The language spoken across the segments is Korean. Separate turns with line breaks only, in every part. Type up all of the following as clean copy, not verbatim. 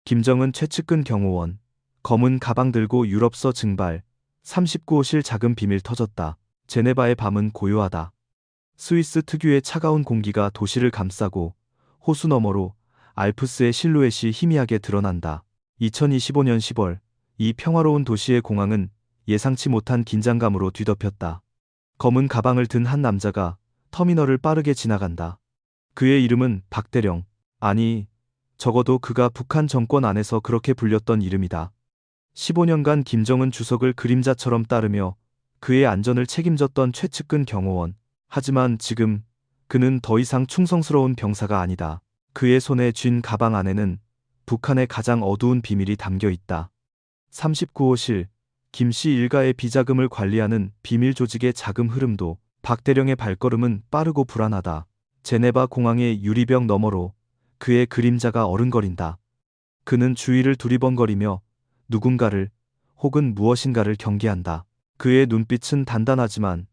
김정은 최측근 경호원. 검은 가방 들고 유럽서 증발. 39호실 작은 비밀 터졌다. 제네바의 밤은 고요하다. 스위스 특유의 차가운 공기가 도시를 감싸고 호수 너머로 알프스의 실루엣이 희미하게 드러난다. 2025년 10월, 이 평화로운 도시의 공항은 예상치 못한 긴장감으로 뒤덮였다. 검은 가방을 든 한 남자가 터미널을 빠르게 지나간다. 그의 이름은 박대령. 아니, 적어도 그가 북한 정권 안에서 그렇게 불렸던 이름이다. 15년간 김정은 주석을 그림자처럼 따르며 그의 안전을 책임졌던 최측근 경호원. 하지만 지금 그는 더 이상 충성스러운 병사가 아니다. 그의 손에 쥔 가방 안에는 북한의 가장 어두운 비밀이 담겨 있다. 39호실, 김씨 일가의 비자금을 관리하는 비밀 조직의 자금 흐름도. 박대령의 발걸음은 빠르고 불안하다. 제네바 공항의 유리벽 너머로 그의 그림자가 어른거린다. 그는 주위를 두리번거리며 누군가를 혹은 무엇인가를 경계한다. 그의 눈빛은 단단하지만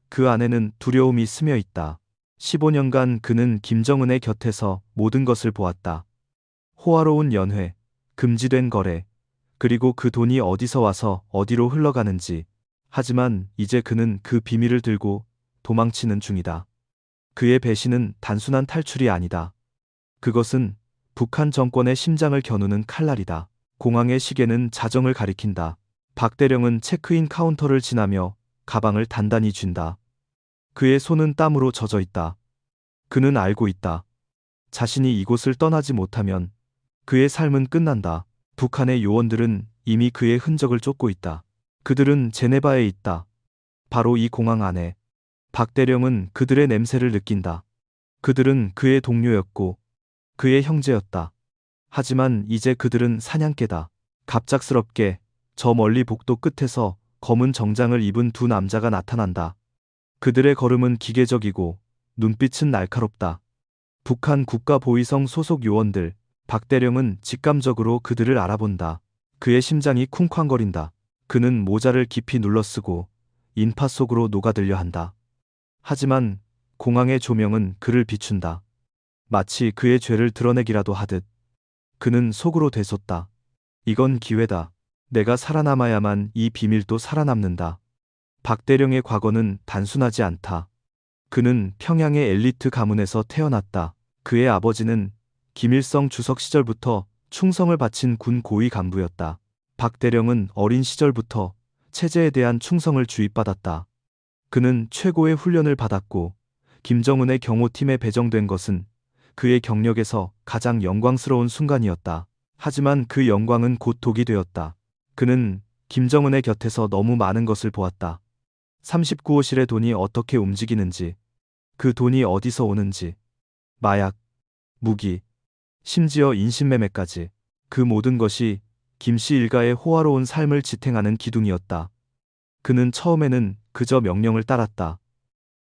그 안에는 두려움이 스며 있다. 15년간 그는 김정은의 곁에서 모든 것을 보았다. 호화로운 연회, 금지된 거래, 그리고 그 돈이 어디서 와서 어디로 흘러가는지. 하지만 이제 그는 그 비밀을 들고 도망치는 중이다. 그의 배신은 단순한 탈출이 아니다. 그것은 북한 정권의 심장을 겨누는 칼날이다. 공항의 시계는 자정을 가리킨다. 박대령은 체크인 카운터를 지나며 가방을 단단히 쥔다. 그의 손은 땀으로 젖어 있다. 그는 알고 있다. 자신이 이곳을 떠나지 못하면 그의 삶은 끝난다. 북한의 요원들은 이미 그의 흔적을 쫓고 있다. 그들은 제네바에 있다. 바로 이 공항 안에. 박대령은 그들의 냄새를 느낀다. 그들은 그의 동료였고 그의 형제였다. 하지만 이제 그들은 사냥개다. 갑작스럽게 저 멀리 복도 끝에서 검은 정장을 입은 두 남자가 나타난다. 그들의 걸음은 기계적이고 눈빛은 날카롭다. 북한 국가보위성 소속 요원들. 박대령은 직감적으로 그들을 알아본다. 그의 심장이 쿵쾅거린다. 그는 모자를 깊이 눌러쓰고 인파 속으로 녹아들려 한다. 하지만 공항의 조명은 그를 비춘다. 마치 그의 죄를 드러내기라도 하듯. 그는 속으로 되솟다. 이건 기회다. 내가 살아남아야만 이 비밀도 살아남는다. 박대령의 과거는 단순하지 않다. 그는 평양의 엘리트 가문에서 태어났다. 그의 아버지는 김일성 주석 시절부터 충성을 바친 군 고위 간부였다. 박대령은 어린 시절부터 체제에 대한 충성을 주입받았다. 그는 최고의 훈련을 받았고 김정은의 경호팀에 배정된 것은 그의 경력에서 가장 영광스러운 순간이었다. 하지만 그 영광은 곧 독이 되었다. 그는 김정은의 곁에서 너무 많은 것을 보았다. 39호실의 돈이 어떻게 움직이는지, 그 돈이 어디서 오는지, 마약, 무기, 심지어 인신매매까지. 그 모든 것이 김씨 일가의 호화로운 삶을 지탱하는 기둥이었다. 그는 처음에는 그저 명령을 따랐다.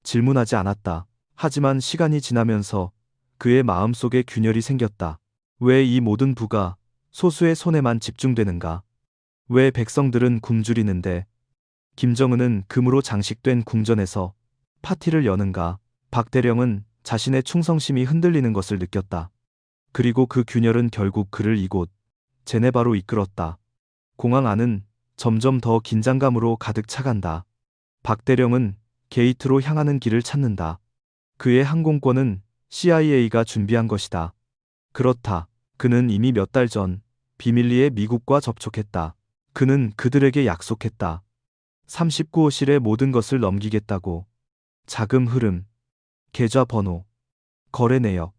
질문하지 않았다. 하지만 시간이 지나면서 그의 마음속에 균열이 생겼다. 왜 이 모든 부가 소수의 손에만 집중되는가? 왜 백성들은 굶주리는데 김정은은 금으로 장식된 궁전에서 파티를 여는가? 박대령은 자신의 충성심이 흔들리는 것을 느꼈다. 그리고 그 균열은 결국 그를 이곳 제네바로 이끌었다. 공항 안은 점점 더 긴장감으로 가득 차간다. 박대령은 게이트로 향하는 길을 찾는다. 그의 항공권은 CIA가 준비한 것이다. 그렇다. 그는 이미 몇 달 전 비밀리에 미국과 접촉했다. 그는 그들에게 약속했다. 39호실의 모든 것을 넘기겠다고. 자금 흐름, 계좌 번호, 거래 내역.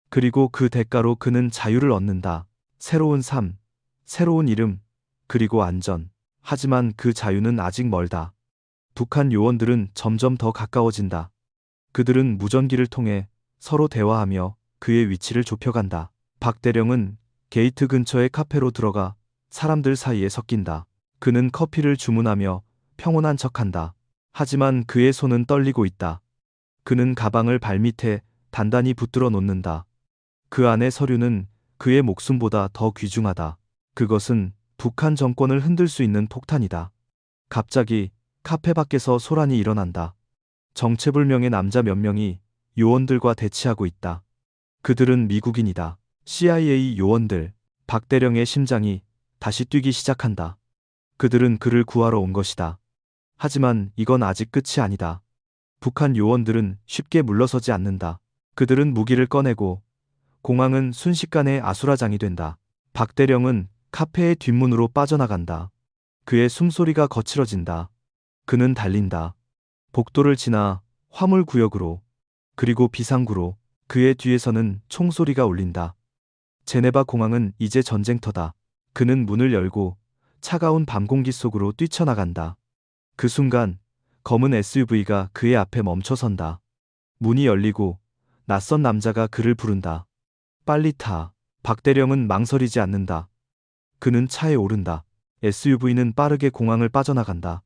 그리고 그 대가로 그는 자유를 얻는다. 새로운 삶, 새로운 이름, 그리고 안전. 하지만 그 자유는 아직 멀다. 북한 요원들은 점점 더 가까워진다. 그들은 무전기를 통해 서로 대화하며 그의 위치를 좁혀간다. 박대령은 게이트 근처의 카페로 들어가 사람들 사이에 섞인다. 그는 커피를 주문하며 평온한 척한다. 하지만 그의 손은 떨리고 있다. 그는 가방을 발밑에 단단히 붙들어 놓는다. 그 안의 서류는 그의 목숨보다 더 귀중하다. 그것은 북한 정권을 흔들 수 있는 폭탄이다. 갑자기 카페 밖에서 소란이 일어난다. 정체불명의 남자 몇 명이 요원들과 대치하고 있다. 그들은 미국인이다. CIA 요원들. 박대령의 심장이 다시 뛰기 시작한다. 그들은 그를 구하러 온 것이다. 하지만 이건 아직 끝이 아니다. 북한 요원들은 쉽게 물러서지 않는다. 그들은 무기를 꺼내고 공항은 순식간에 아수라장이 된다. 박대령은 카페의 뒷문으로 빠져나간다. 그의 숨소리가 거칠어진다. 그는 달린다. 복도를 지나 화물구역으로, 그리고 비상구로. 그의 뒤에서는 총소리가 울린다. 제네바 공항은 이제 전쟁터다. 그는 문을 열고 차가운 밤 공기 속으로 뛰쳐나간다. 그 순간 검은 SUV가 그의 앞에 멈춰선다. 문이 열리고 낯선 남자가 그를 부른다. 빨리 타. 박대령은 망설이지 않는다. 그는 차에 오른다. SUV는 빠르게 공항을 빠져나간다.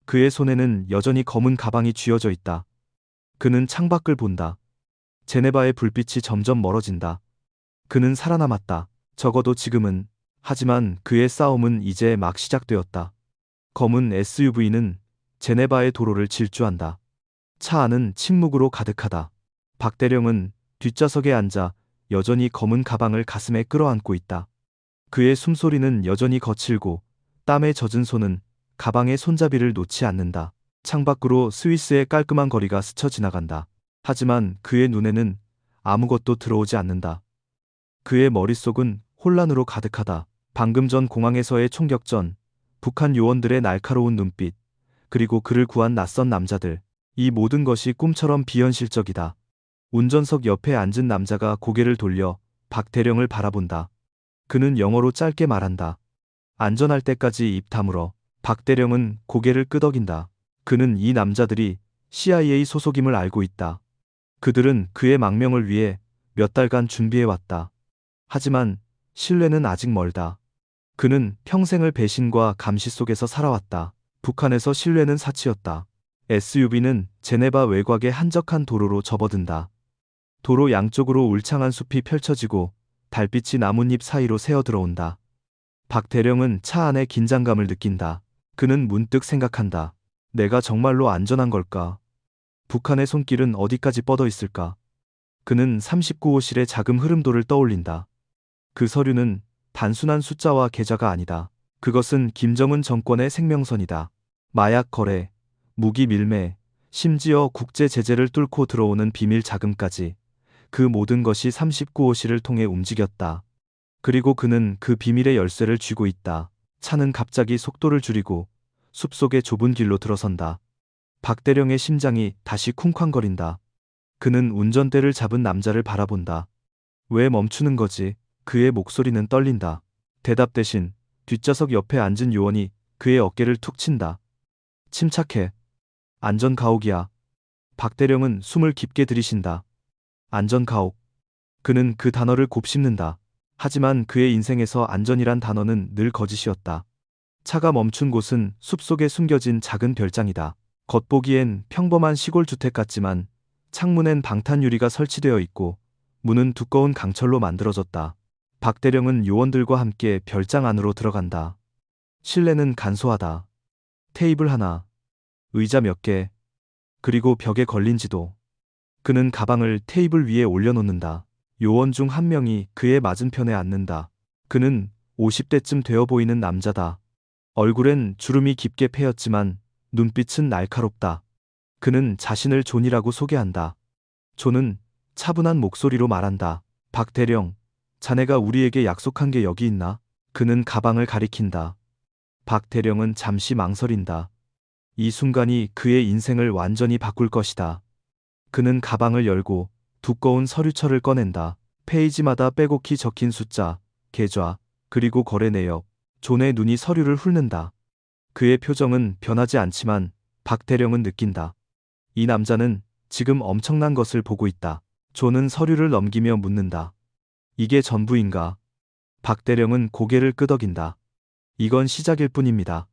그의 손에는 여전히 검은 가방이 쥐어져 있다. 그는 창밖을 본다. 제네바의 불빛이 점점 멀어진다. 그는 살아남았다. 적어도 지금은. 하지만 그의 싸움은 이제 막 시작되었다. 검은 SUV는 제네바의 도로를 질주한다. 차 안은 침묵으로 가득하다. 박대령은 뒷좌석에 앉아 여전히 검은 가방을 가슴에 끌어안고 있다. 그의 숨소리는 여전히 거칠고 땀에 젖은 손은 가방의 손잡이를 놓지 않는다. 창밖으로 스위스의 깔끔한 거리가 스쳐 지나간다. 하지만 그의 눈에는 아무것도 들어오지 않는다. 그의 머릿속은 혼란으로 가득하다. 방금 전 공항에서의 총격전, 북한 요원들의 날카로운 눈빛, 그리고 그를 구한 낯선 남자들. 이 모든 것이 꿈처럼 비현실적이다. 운전석 옆에 앉은 남자가 고개를 돌려 박대령을 바라본다. 그는 영어로 짧게 말한다. 안전할 때까지 입 다물어. 박대령은 고개를 끄덕인다. 그는 이 남자들이 CIA 소속임을 알고 있다. 그들은 그의 망명을 위해 몇 달간 준비해왔다. 하지만 신뢰는 아직 멀다. 그는 평생을 배신과 감시 속에서 살아왔다. 북한에서 신뢰는 사치였다. SUV는 제네바 외곽의 한적한 도로로 접어든다. 도로 양쪽으로 울창한 숲이 펼쳐지고 달빛이 나뭇잎 사이로 새어 들어온다. 박대령은 차 안에 긴장감을 느낀다. 그는 문득 생각한다. 내가 정말로 안전한 걸까? 북한의 손길은 어디까지 뻗어 있을까? 그는 39호실의 자금 흐름도를 떠올린다. 그 서류는 단순한 숫자와 계좌가 아니다. 그것은 김정은 정권의 생명선이다. 마약 거래, 무기 밀매, 심지어 국제 제재를 뚫고 들어오는 비밀 자금까지. 그 모든 것이 39호실을 통해 움직였다. 그리고 그는 그 비밀의 열쇠를 쥐고 있다. 차는 갑자기 속도를 줄이고 숲속의 좁은 길로 들어선다. 박대령의 심장이 다시 쿵쾅거린다. 그는 운전대를 잡은 남자를 바라본다. 왜 멈추는 거지? 그의 목소리는 떨린다. 대답 대신 뒷좌석 옆에 앉은 요원이 그의 어깨를 툭 친다. 침착해. 안전가옥이야. 박대령은 숨을 깊게 들이쉰다. 안전가옥. 그는 그 단어를 곱씹는다. 하지만 그의 인생에서 안전이란 단어는 늘 거짓이었다. 차가 멈춘 곳은 숲속에 숨겨진 작은 별장이다. 겉보기엔 평범한 시골 주택 같지만 창문엔 방탄유리가 설치되어 있고 문은 두꺼운 강철로 만들어졌다. 박대령은 요원들과 함께 별장 안으로 들어간다. 실내는 간소하다. 테이블 하나, 의자 몇 개, 그리고 벽에 걸린 지도. 그는 가방을 테이블 위에 올려놓는다. 요원 중 한 명이 그의 맞은편에 앉는다. 그는 50대쯤 되어 보이는 남자다. 얼굴엔 주름이 깊게 패였지만 눈빛은 날카롭다. 그는 자신을 존이라고 소개한다. 존은 차분한 목소리로 말한다. 박대령, 자네가 우리에게 약속한 게 여기 있나? 그는 가방을 가리킨다. 박대령은 잠시 망설인다. 이 순간이 그의 인생을 완전히 바꿀 것이다. 그는 가방을 열고 두꺼운 서류철을 꺼낸다. 페이지마다 빼곡히 적힌 숫자, 계좌, 그리고 거래 내역. 존의 눈이 서류를 훑는다. 그의 표정은 변하지 않지만 박대령은 느낀다. 이 남자는 지금 엄청난 것을 보고 있다. 존은 서류를 넘기며 묻는다. 이게 전부인가? 박대령은 고개를 끄덕인다. 이건 시작일 뿐입니다.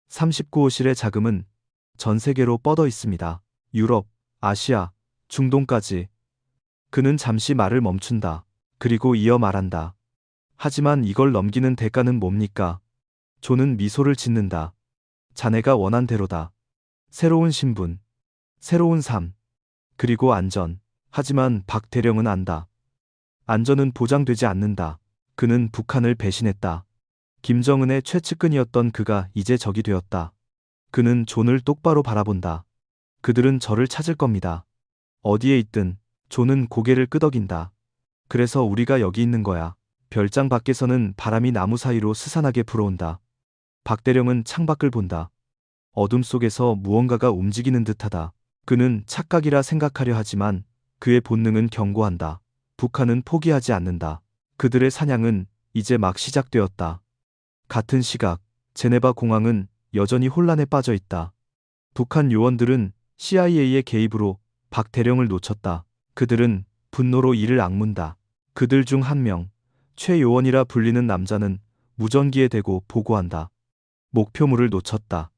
39호실의 자금은 전 세계로 뻗어 있습니다. 유럽, 아시아, 중동까지. 그는 잠시 말을 멈춘다. 그리고 이어 말한다. 하지만 이걸 넘기는 대가는 뭡니까? 존은 미소를 짓는다. 자네가 원한 대로다. 새로운 신분, 새로운 삶, 그리고 안전. 하지만 박대령은 안다. 안전은 보장되지 않는다. 그는 북한을 배신했다. 김정은의 최측근이었던 그가 이제 적이 되었다. 그는 존을 똑바로 바라본다. 그들은 저를 찾을 겁니다. 어디에 있든 존은 고개를 끄덕인다. 그래서 우리가 여기 있는 거야. 별장 밖에서는 바람이 나무 사이로 스산하게 불어온다. 박대령은 창밖을 본다. 어둠 속에서 무언가가 움직이는 듯하다. 그는 착각이라 생각하려 하지만 그의 본능은 경고한다. 북한은 포기하지 않는다. 그들의 사냥은 이제 막 시작되었다. 같은 시각, 제네바 공항은 여전히 혼란에 빠져 있다. 북한 요원들은 CIA의 개입으로 박 대령을 놓쳤다. 그들은 분노로 이를 악문다. 그들 중 한 명, 최 요원이라 불리는 남자는 무전기에 대고 보고한다. 목표물을 놓쳤다.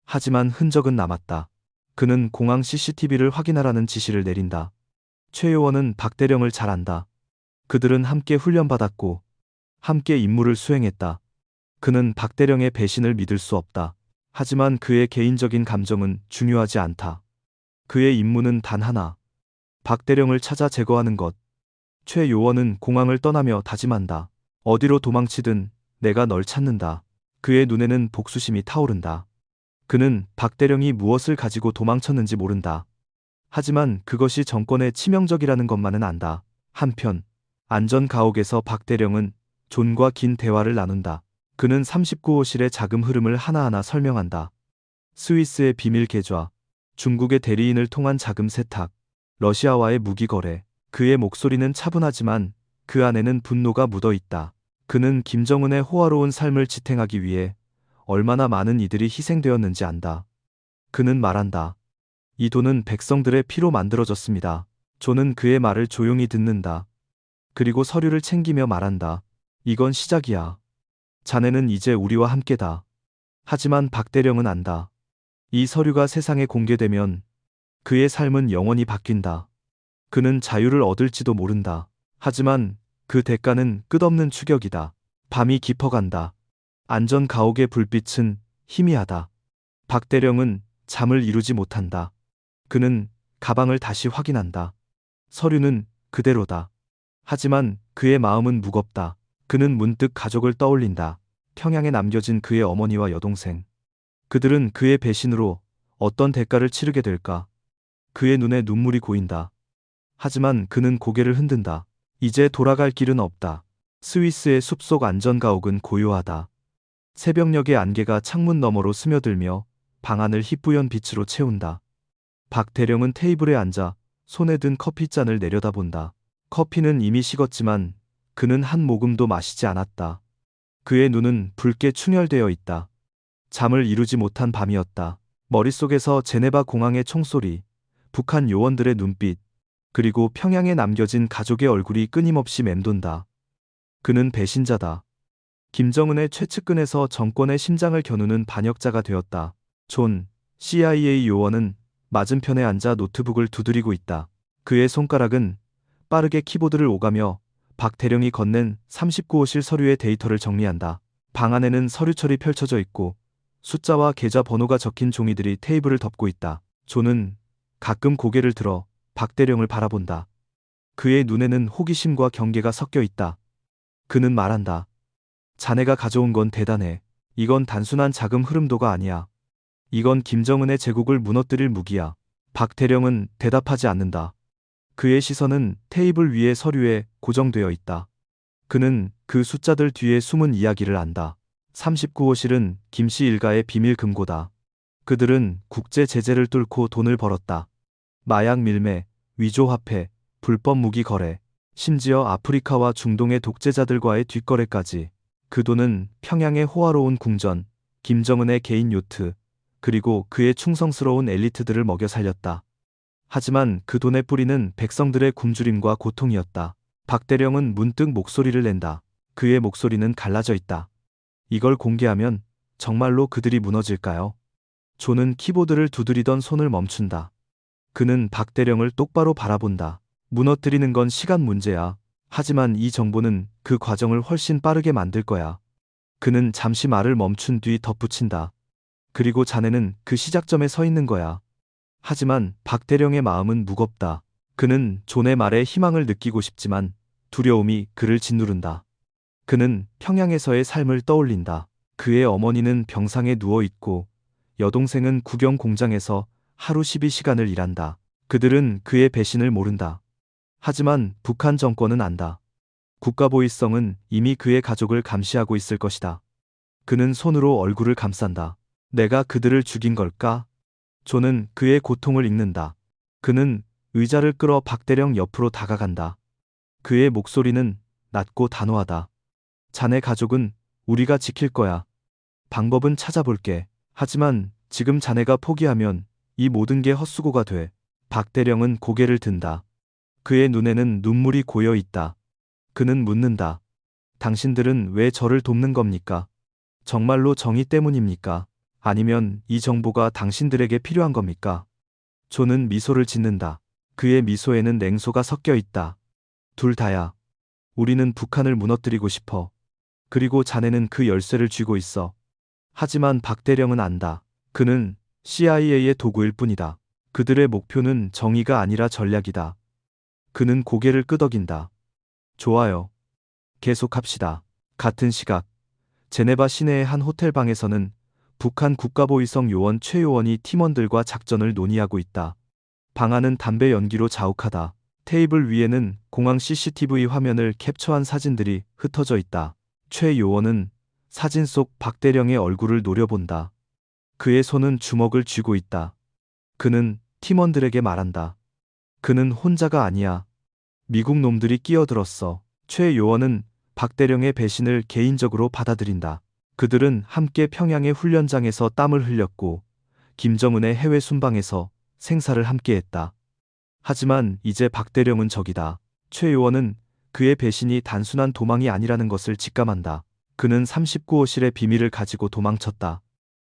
하지만 흔적은 남았다. 그는 공항 CCTV를 확인하라는 지시를 내린다. 최 요원은 박 대령을 잘 안다. 그들은 함께 훈련받았고 함께 임무를 수행했다. 그는 박 대령의 배신을 믿을 수 없다. 하지만 그의 개인적인 감정은 중요하지 않다. 그의 임무는 단 하나. 박 대령을 찾아 제거하는 것. 최 요원은 공항을 떠나며 다짐한다. 어디로 도망치든 내가 널 찾는다. 그의 눈에는 복수심이 타오른다. 그는 박 대령이 무엇을 가지고 도망쳤는지 모른다. 하지만 그것이 정권에 치명적이라는 것만은 안다. 한편 안전 가옥에서 박 대령은 존과 긴 대화를 나눈다. 그는 39호실의 자금 흐름을 하나하나 설명한다. 스위스의 비밀 계좌, 중국의 대리인을 통한 자금 세탁, 러시아와의 무기 거래. 그의 목소리는 차분하지만 그 안에는 분노가 묻어 있다. 그는 김정은의 호화로운 삶을 지탱하기 위해 얼마나 많은 이들이 희생되었는지 안다. 그는 말한다. 이 돈은 백성들의 피로 만들어졌습니다. 존은 그의 말을 조용히 듣는다. 그리고 서류를 챙기며 말한다. 이건 시작이야. 자네는 이제 우리와 함께다. 하지만 박 대령은 안다. 이 서류가 세상에 공개되면 그의 삶은 영원히 바뀐다. 그는 자유를 얻을지도 모른다. 하지만 그 대가는 끝없는 추격이다. 밤이 깊어간다. 안전 가옥의 불빛은 희미하다. 박 대령은 잠을 이루지 못한다. 그는 가방을 다시 확인한다. 서류는 그대로다. 하지만 그의 마음은 무겁다. 그는 문득 가족을 떠올린다. 평양에 남겨진 그의 어머니와 여동생. 그들은 그의 배신으로 어떤 대가를 치르게 될까? 그의 눈에 눈물이 고인다. 하지만 그는 고개를 흔든다. 이제 돌아갈 길은 없다. 스위스의 숲속 안전가옥은 고요하다. 새벽녘의 안개가 창문 너머로 스며들며 방 안을 희뿌연 빛으로 채운다. 박 대령은 테이블에 앉아 손에 든 커피잔을 내려다본다. 커피는 이미 식었지만 그는 한 모금도 마시지 않았다. 그의 눈은 붉게 충혈되어 있다. 잠을 이루지 못한 밤이었다. 머릿속에서 제네바 공항의 총소리, 북한 요원들의 눈빛, 그리고 평양에 남겨진 가족의 얼굴이 끊임없이 맴돈다. 그는 배신자다. 김정은의 최측근에서 정권의 심장을 겨누는 반역자가 되었다. 존, CIA 요원은 맞은편에 앉아 노트북을 두드리고 있다. 그의 손가락은 빠르게 키보드를 오가며 박 대령이 건넨 39호실 서류의 데이터를 정리한다. 방 안에는 서류철이 펼쳐져 있고 숫자와 계좌 번호가 적힌 종이들이 테이블을 덮고 있다. 존은 가끔 고개를 들어 박 대령을 바라본다. 그의 눈에는 호기심과 경계가 섞여 있다. 그는 말한다. 자네가 가져온 건 대단해. 이건 단순한 자금 흐름도가 아니야. 이건 김정은의 제국을 무너뜨릴 무기야. 박 대령은 대답하지 않는다. 그의 시선은 테이블 위의 서류에 고정되어 있다. 그는 그 숫자들 뒤에 숨은 이야기를 안다. 39호실은 김씨 일가의 비밀 금고다. 그들은 국제 제재를 뚫고 돈을 벌었다. 마약 밀매, 위조화폐, 불법 무기 거래, 심지어 아프리카와 중동의 독재자들과의 뒷거래까지. 그 돈은 평양의 호화로운 궁전, 김정은의 개인 요트, 그리고 그의 충성스러운 엘리트들을 먹여 살렸다. 하지만 그 돈의 뿌리는 백성들의 굶주림과 고통이었다. 박 대령은 문득 목소리를 낸다. 그의 목소리는 갈라져 있다. 이걸 공개하면 정말로 그들이 무너질까요? 존은 키보드를 두드리던 손을 멈춘다. 그는 박 대령을 똑바로 바라본다. 무너뜨리는 건 시간 문제야. 하지만 이 정보는 그 과정을 훨씬 빠르게 만들 거야. 그는 잠시 말을 멈춘 뒤 덧붙인다. 그리고 자네는 그 시작점에 서 있는 거야. 하지만 박 대령의 마음은 무겁다. 그는 존의 말에 희망을 느끼고 싶지만 두려움이 그를 짓누른다. 그는 평양에서의 삶을 떠올린다. 그의 어머니는 병상에 누워 있고 여동생은 국영 공장에서 하루 12시간을 일한다. 그들은 그의 배신을 모른다. 하지만 북한 정권은 안다. 국가보위성은 이미 그의 가족을 감시하고 있을 것이다. 그는 손으로 얼굴을 감싼다. 내가 그들을 죽인 걸까? 조는 그의 고통을 읽는다. 그는 의자를 끌어 박대령 옆으로 다가간다. 그의 목소리는 낮고 단호하다. 자네 가족은 우리가 지킬 거야. 방법은 찾아볼게. 하지만 지금 자네가 포기하면 이 모든 게 헛수고가 돼. 박대령은 고개를 든다. 그의 눈에는 눈물이 고여 있다. 그는 묻는다. 당신들은 왜 저를 돕는 겁니까? 정말로 정의 때문입니까? 아니면 이 정보가 당신들에게 필요한 겁니까? 조는 미소를 짓는다. 그의 미소에는 냉소가 섞여 있다. 둘 다야. 우리는 북한을 무너뜨리고 싶어. 그리고 자네는 그 열쇠를 쥐고 있어. 하지만 박대령은 안다. 그는 CIA의 도구일 뿐이다. 그들의 목표는 정의가 아니라 전략이다. 그는 고개를 끄덕인다. 좋아요. 계속합시다. 같은 시각, 제네바 시내의 한 호텔 방에서는 북한 국가보위성 요원 최 요원이 팀원들과 작전을 논의하고 있다. 방 안은 담배 연기로 자욱하다. 테이블 위에는 공항 CCTV 화면을 캡처한 사진들이 흩어져 있다. 최 요원은 사진 속 박대령의 얼굴을 노려본다. 그의 손은 주먹을 쥐고 있다. 그는 팀원들에게 말한다. 그는 혼자가 아니야. 미국 놈들이 끼어들었어. 최 요원은 박대령의 배신을 개인적으로 받아들인다. 그들은 함께 평양의 훈련장에서 땀을 흘렸고 김정은의 해외 순방에서 생사를 함께했다. 하지만 이제 박대령은 적이다. 최 요원은 그의 배신이 단순한 도망이 아니라는 것을 직감한다. 그는 39호실의 비밀을 가지고 도망쳤다.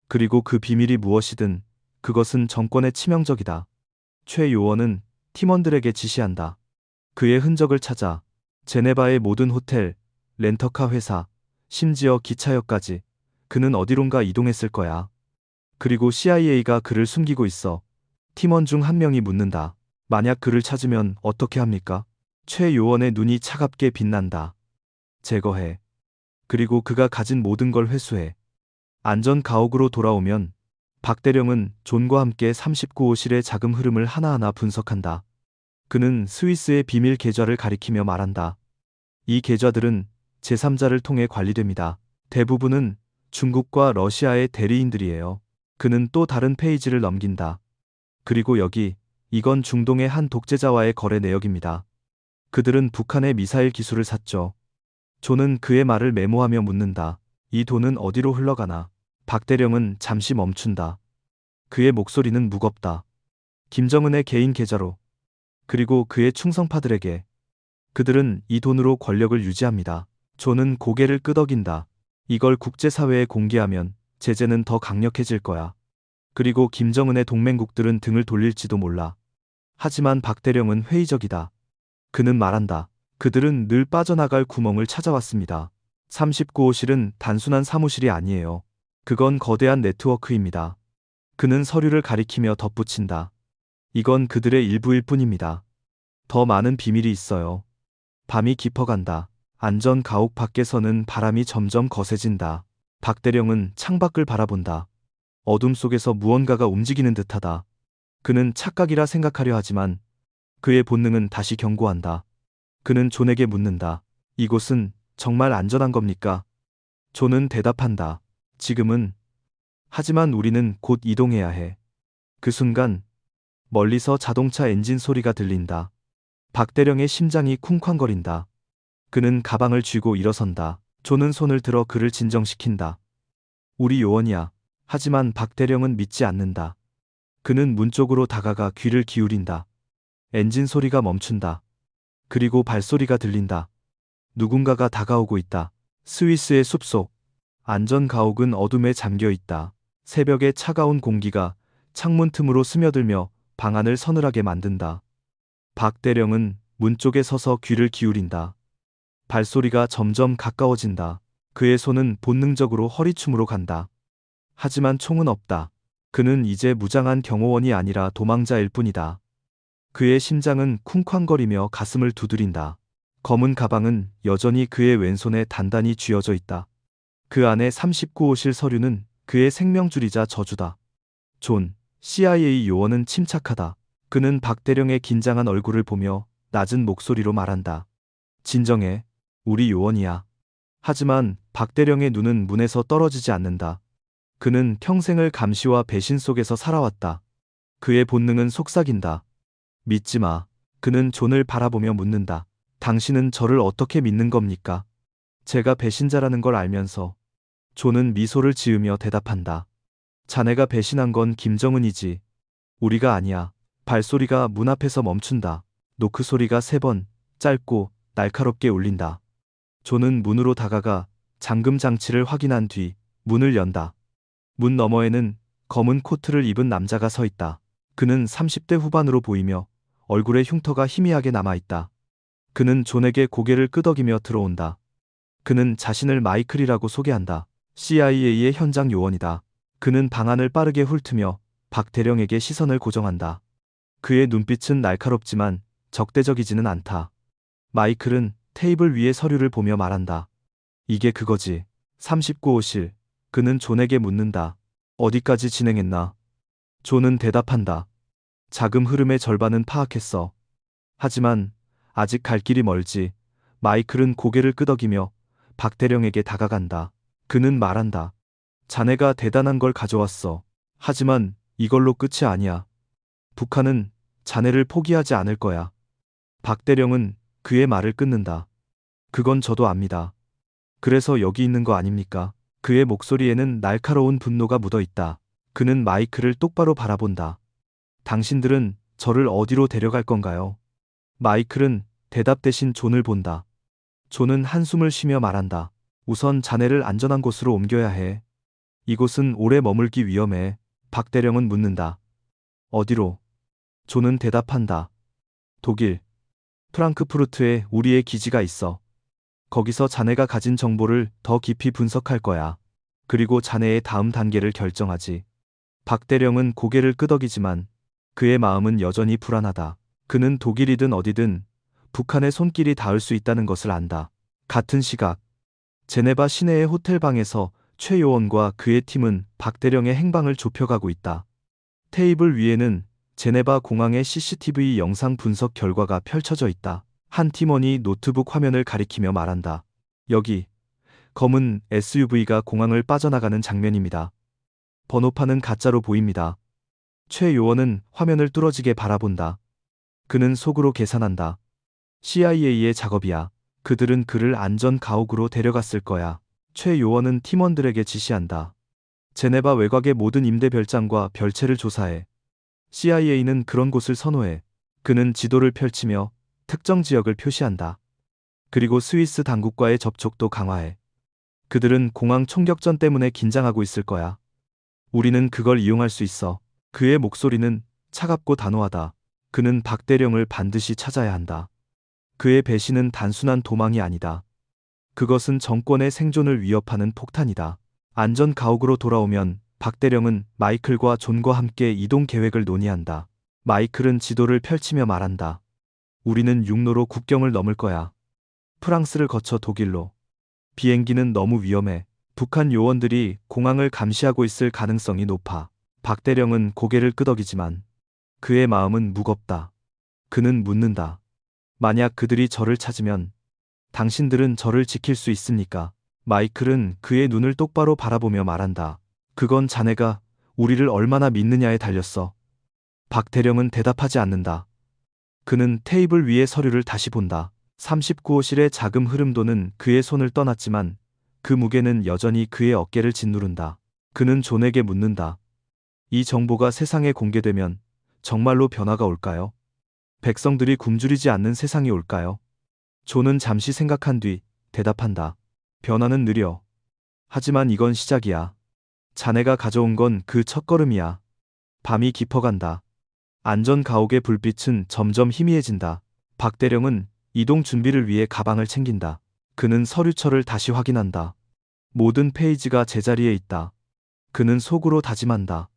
그리고 그 비밀이 무엇이든 그것은 정권에 치명적이다. 최 요원은 팀원들에게 지시한다. 그의 흔적을 찾아 제네바의 모든 호텔, 렌터카 회사, 심지어 기차역까지 그는 어디론가 이동했을 거야. 그리고 CIA가 그를 숨기고 있어. 팀원 중 한 명이 묻는다. 만약 그를 찾으면 어떻게 합니까? 최 요원의 눈이 차갑게 빛난다. 제거해. 그리고 그가 가진 모든 걸 회수해. 안전 가옥으로 돌아오면 박대령은 존과 함께 39호실의 자금 흐름을 하나하나 분석한다. 그는 스위스의 비밀 계좌를 가리키며 말한다. 이 계좌들은 제3자를 통해 관리됩니다. 대부분은 중국과 러시아의 대리인들이에요. 그는 또 다른 페이지를 넘긴다. 그리고 여기, 이건 중동의 한 독재자와의 거래 내역입니다. 그들은 북한의 미사일 기술을 샀죠. 조는 그의 말을 메모하며 묻는다. 이 돈은 어디로 흘러가나? 박대령은 잠시 멈춘다. 그의 목소리는 무겁다. 김정은의 개인 계좌로. 그리고 그의 충성파들에게. 그들은 이 돈으로 권력을 유지합니다. 조는 고개를 끄덕인다. 이걸 국제사회에 공개하면 제재는 더 강력해질 거야. 그리고 김정은의 동맹국들은 등을 돌릴지도 몰라. 하지만 박대령은 회의적이다. 그는 말한다. 그들은 늘 빠져나갈 구멍을 찾아왔습니다. 39호실은 단순한 사무실이 아니에요. 그건 거대한 네트워크입니다. 그는 서류를 가리키며 덧붙인다. 이건 그들의 일부일 뿐입니다. 더 많은 비밀이 있어요. 밤이 깊어간다. 안전 가옥 밖에서는 바람이 점점 거세진다. 박대령은 창밖을 바라본다. 어둠 속에서 무언가가 움직이는 듯하다. 그는 착각이라 생각하려 하지만 그의 본능은 다시 경고한다. 그는 존에게 묻는다. 이곳은 정말 안전한 겁니까? 존은 대답한다. 지금은. 하지만 우리는 곧 이동해야 해. 그 순간 멀리서 자동차 엔진 소리가 들린다. 박대령의 심장이 쿵쾅거린다. 그는 가방을 쥐고 일어선다. 존은 손을 들어 그를 진정시킨다. 우리 요원이야. 하지만 박대령은 믿지 않는다. 그는 문 쪽으로 다가가 귀를 기울인다. 엔진 소리가 멈춘다. 그리고 발소리가 들린다. 누군가가 다가오고 있다. 스위스의 숲속. 안전 가옥은 어둠에 잠겨 있다. 새벽의 차가운 공기가 창문 틈으로 스며들며 방 안을 서늘하게 만든다. 박대령은 문 쪽에 서서 귀를 기울인다. 발소리가 점점 가까워진다. 그의 손은 본능적으로 허리춤으로 간다. 하지만 총은 없다. 그는 이제 무장한 경호원이 아니라 도망자일 뿐이다. 그의 심장은 쿵쾅거리며 가슴을 두드린다. 검은 가방은 여전히 그의 왼손에 단단히 쥐어져 있다. 그 안에 39호실 서류는 그의 생명줄이자 저주다. 존, CIA 요원은 침착하다. 그는 박대령의 긴장한 얼굴을 보며 낮은 목소리로 말한다. 진정해. 우리 요원이야. 하지만 박대령의 눈은 문에서 떨어지지 않는다. 그는 평생을 감시와 배신 속에서 살아왔다. 그의 본능은 속삭인다. 믿지 마. 그는 존을 바라보며 묻는다. 당신은 저를 어떻게 믿는 겁니까? 제가 배신자라는 걸 알면서. 존은 미소를 지으며 대답한다. 자네가 배신한 건 김정은이지. 우리가 아니야. 발소리가 문 앞에서 멈춘다. 노크 소리가 3번, 짧고 날카롭게 울린다. 존은 문으로 다가가 잠금 장치를 확인한 뒤 문을 연다. 문 너머에는 검은 코트를 입은 남자가 서 있다. 그는 30대 후반으로 보이며 얼굴에 흉터가 희미하게 남아있다. 그는 존에게 고개를 끄덕이며 들어온다. 그는 자신을 마이클이라고 소개한다. CIA의 현장 요원이다. 그는 방안을 빠르게 훑으며 박 대령에게 시선을 고정한다. 그의 눈빛은 날카롭지만 적대적이지는 않다. 마이클은 테이블 위의 서류를 보며 말한다. 이게 그거지. 39호실. 그는 존에게 묻는다. 어디까지 진행했나? 존은 대답한다. 자금 흐름의 절반은 파악했어. 하지만 아직 갈 길이 멀지. 마이클은 고개를 끄덕이며 박 대령에게 다가간다. 그는 말한다. 자네가 대단한 걸 가져왔어. 하지만 이걸로 끝이 아니야. 북한은 자네를 포기하지 않을 거야. 박 대령은 그의 말을 끊는다. 그건 저도 압니다. 그래서 여기 있는 거 아닙니까? 그의 목소리에는 날카로운 분노가 묻어 있다. 그는 마이클을 똑바로 바라본다. 당신들은 저를 어디로 데려갈 건가요? 마이클은 대답 대신 존을 본다. 존은 한숨을 쉬며 말한다. 우선 자네를 안전한 곳으로 옮겨야 해. 이곳은 오래 머물기 위험해. 박 대령은 묻는다. 어디로? 존은 대답한다. 독일, 프랑크푸르트에 우리의 기지가 있어. 거기서 자네가 가진 정보를 더 깊이 분석할 거야. 그리고 자네의 다음 단계를 결정하지. 박 대령은 고개를 끄덕이지만 그의 마음은 여전히 불안하다. 그는 독일이든 어디든 북한의 손길이 닿을 수 있다는 것을 안다. 같은 시각, 제네바 시내의 호텔방에서 최 요원과 그의 팀은 박 대령의 행방을 좁혀가고 있다. 테이블 위에는 제네바 공항의 CCTV 영상 분석 결과가 펼쳐져 있다. 한 팀원이 노트북 화면을 가리키며 말한다. 여기, 검은 SUV가 공항을 빠져나가는 장면입니다. 번호판은 가짜로 보입니다. 최 요원은 화면을 뚫어지게 바라본다. 그는 속으로 계산한다. CIA의 작업이야. 그들은 그를 안전 가옥으로 데려갔을 거야. 최 요원은 팀원들에게 지시한다. 제네바 외곽의 모든 임대 별장과 별채를 조사해. CIA는 그런 곳을 선호해. 그는 지도를 펼치며 특정 지역을 표시한다. 그리고 스위스 당국과의 접촉도 강화해. 그들은 공항 총격전 때문에 긴장하고 있을 거야. 우리는 그걸 이용할 수 있어. 그의 목소리는 차갑고 단호하다. 그는 박 대령을 반드시 찾아야 한다. 그의 배신은 단순한 도망이 아니다. 그것은 정권의 생존을 위협하는 폭탄이다. 안전 가옥으로 돌아오면 박 대령은 마이클과 존과 함께 이동 계획을 논의한다. 마이클은 지도를 펼치며 말한다. 우리는 육로로 국경을 넘을 거야. 프랑스를 거쳐 독일로. 비행기는 너무 위험해. 북한 요원들이 공항을 감시하고 있을 가능성이 높아. 박 대령은 고개를 끄덕이지만 그의 마음은 무겁다. 그는 묻는다. 만약 그들이 저를 찾으면 당신들은 저를 지킬 수 있습니까? 마이클은 그의 눈을 똑바로 바라보며 말한다. 그건 자네가 우리를 얼마나 믿느냐에 달렸어. 박 대령은 대답하지 않는다. 그는 테이블 위의 서류를 다시 본다. 39호실의 자금 흐름도는 그의 손을 떠났지만 그 무게는 여전히 그의 어깨를 짓누른다. 그는 존에게 묻는다. 이 정보가 세상에 공개되면 정말로 변화가 올까요? 백성들이 굶주리지 않는 세상이 올까요? 존은 잠시 생각한 뒤 대답한다. 변화는 느려. 하지만 이건 시작이야. 자네가 가져온 건 그 첫걸음이야. 밤이 깊어간다. 안전 가옥의 불빛은 점점 희미해진다. 박 대령은 이동 준비를 위해 가방을 챙긴다. 그는 서류철을 다시 확인한다. 모든 페이지가 제자리에 있다. 그는 속으로 다짐한다.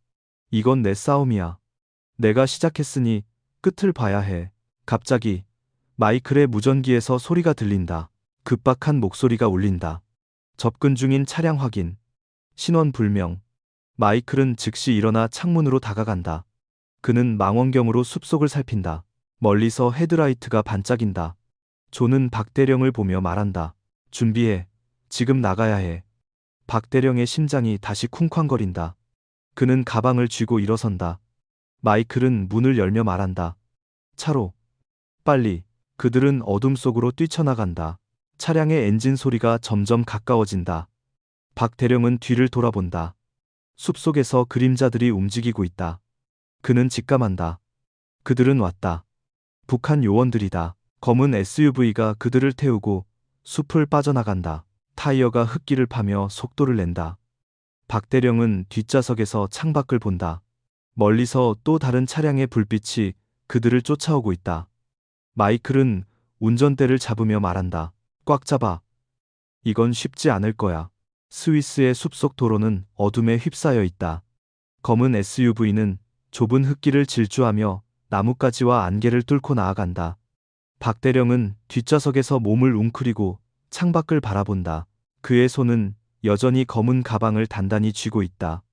이건 내 싸움이야. 내가 시작했으니 끝을 봐야 해. 갑자기 마이클의 무전기에서 소리가 들린다. 급박한 목소리가 울린다. 접근 중인 차량 확인. 신원 불명. 마이클은 즉시 일어나 창문으로 다가간다. 그는 망원경으로 숲속을 살핀다. 멀리서 헤드라이트가 반짝인다. 존은 박대령을 보며 말한다. 준비해. 지금 나가야 해. 박대령의 심장이 다시 쿵쾅거린다. 그는 가방을 쥐고 일어선다. 마이클은 문을 열며 말한다. 차로. 빨리. 그들은 어둠 속으로 뛰쳐나간다. 차량의 엔진 소리가 점점 가까워진다. 박대령은 뒤를 돌아본다. 숲속에서 그림자들이 움직이고 있다. 그는 직감한다. 그들은 왔다. 북한 요원들이다. 검은 SUV가 그들을 태우고 숲을 빠져나간다. 타이어가 흙길을 파며 속도를 낸다. 박대령은 뒷좌석에서 창밖을 본다. 멀리서 또 다른 차량의 불빛이 그들을 쫓아오고 있다. 마이클은 운전대를 잡으며 말한다. 꽉 잡아. 이건 쉽지 않을 거야. 스위스의 숲속 도로는 어둠에 휩싸여 있다. 검은 SUV는 좁은 흙길을 질주하며 나뭇가지와 안개를 뚫고 나아간다. 박대령은 뒷좌석에서 몸을 웅크리고 창밖을 바라본다. 그의 손은 여전히 검은 가방을 단단히 쥐고 있다.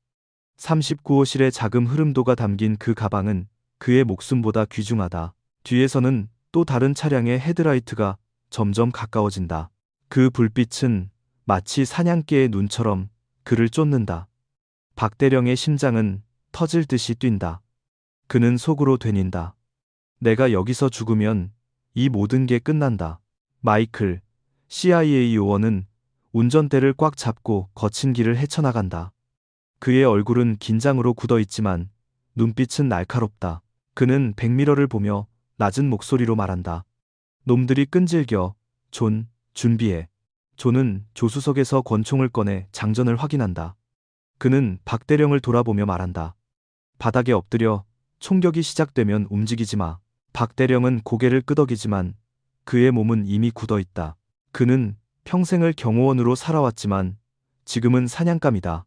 39호실의 자금 흐름도가 담긴 그 가방은 그의 목숨보다 귀중하다. 뒤에서는 또 다른 차량의 헤드라이트가 점점 가까워진다. 그 불빛은 마치 사냥개의 눈처럼 그를 쫓는다. 박대령의 심장은 터질 듯이 뛴다. 그는 속으로 되닌다. 내가 여기서 죽으면 이 모든 게 끝난다. 마이클, CIA 요원은 운전대를 꽉 잡고 거친 길을 헤쳐나간다. 그의 얼굴은 긴장으로 굳어 있지만 눈빛은 날카롭다. 그는 백미러를 보며 낮은 목소리로 말한다. 놈들이 끈질겨. 존, 준비해. 존은 조수석에서 권총을 꺼내 장전을 확인한다. 그는 박대령을 돌아보며 말한다. 바닥에 엎드려. 총격이 시작되면 움직이지 마. 박대령은 고개를 끄덕이지만 그의 몸은 이미 굳어 있다. 그는 평생을 경호원으로 살아왔지만 지금은 사냥감이다.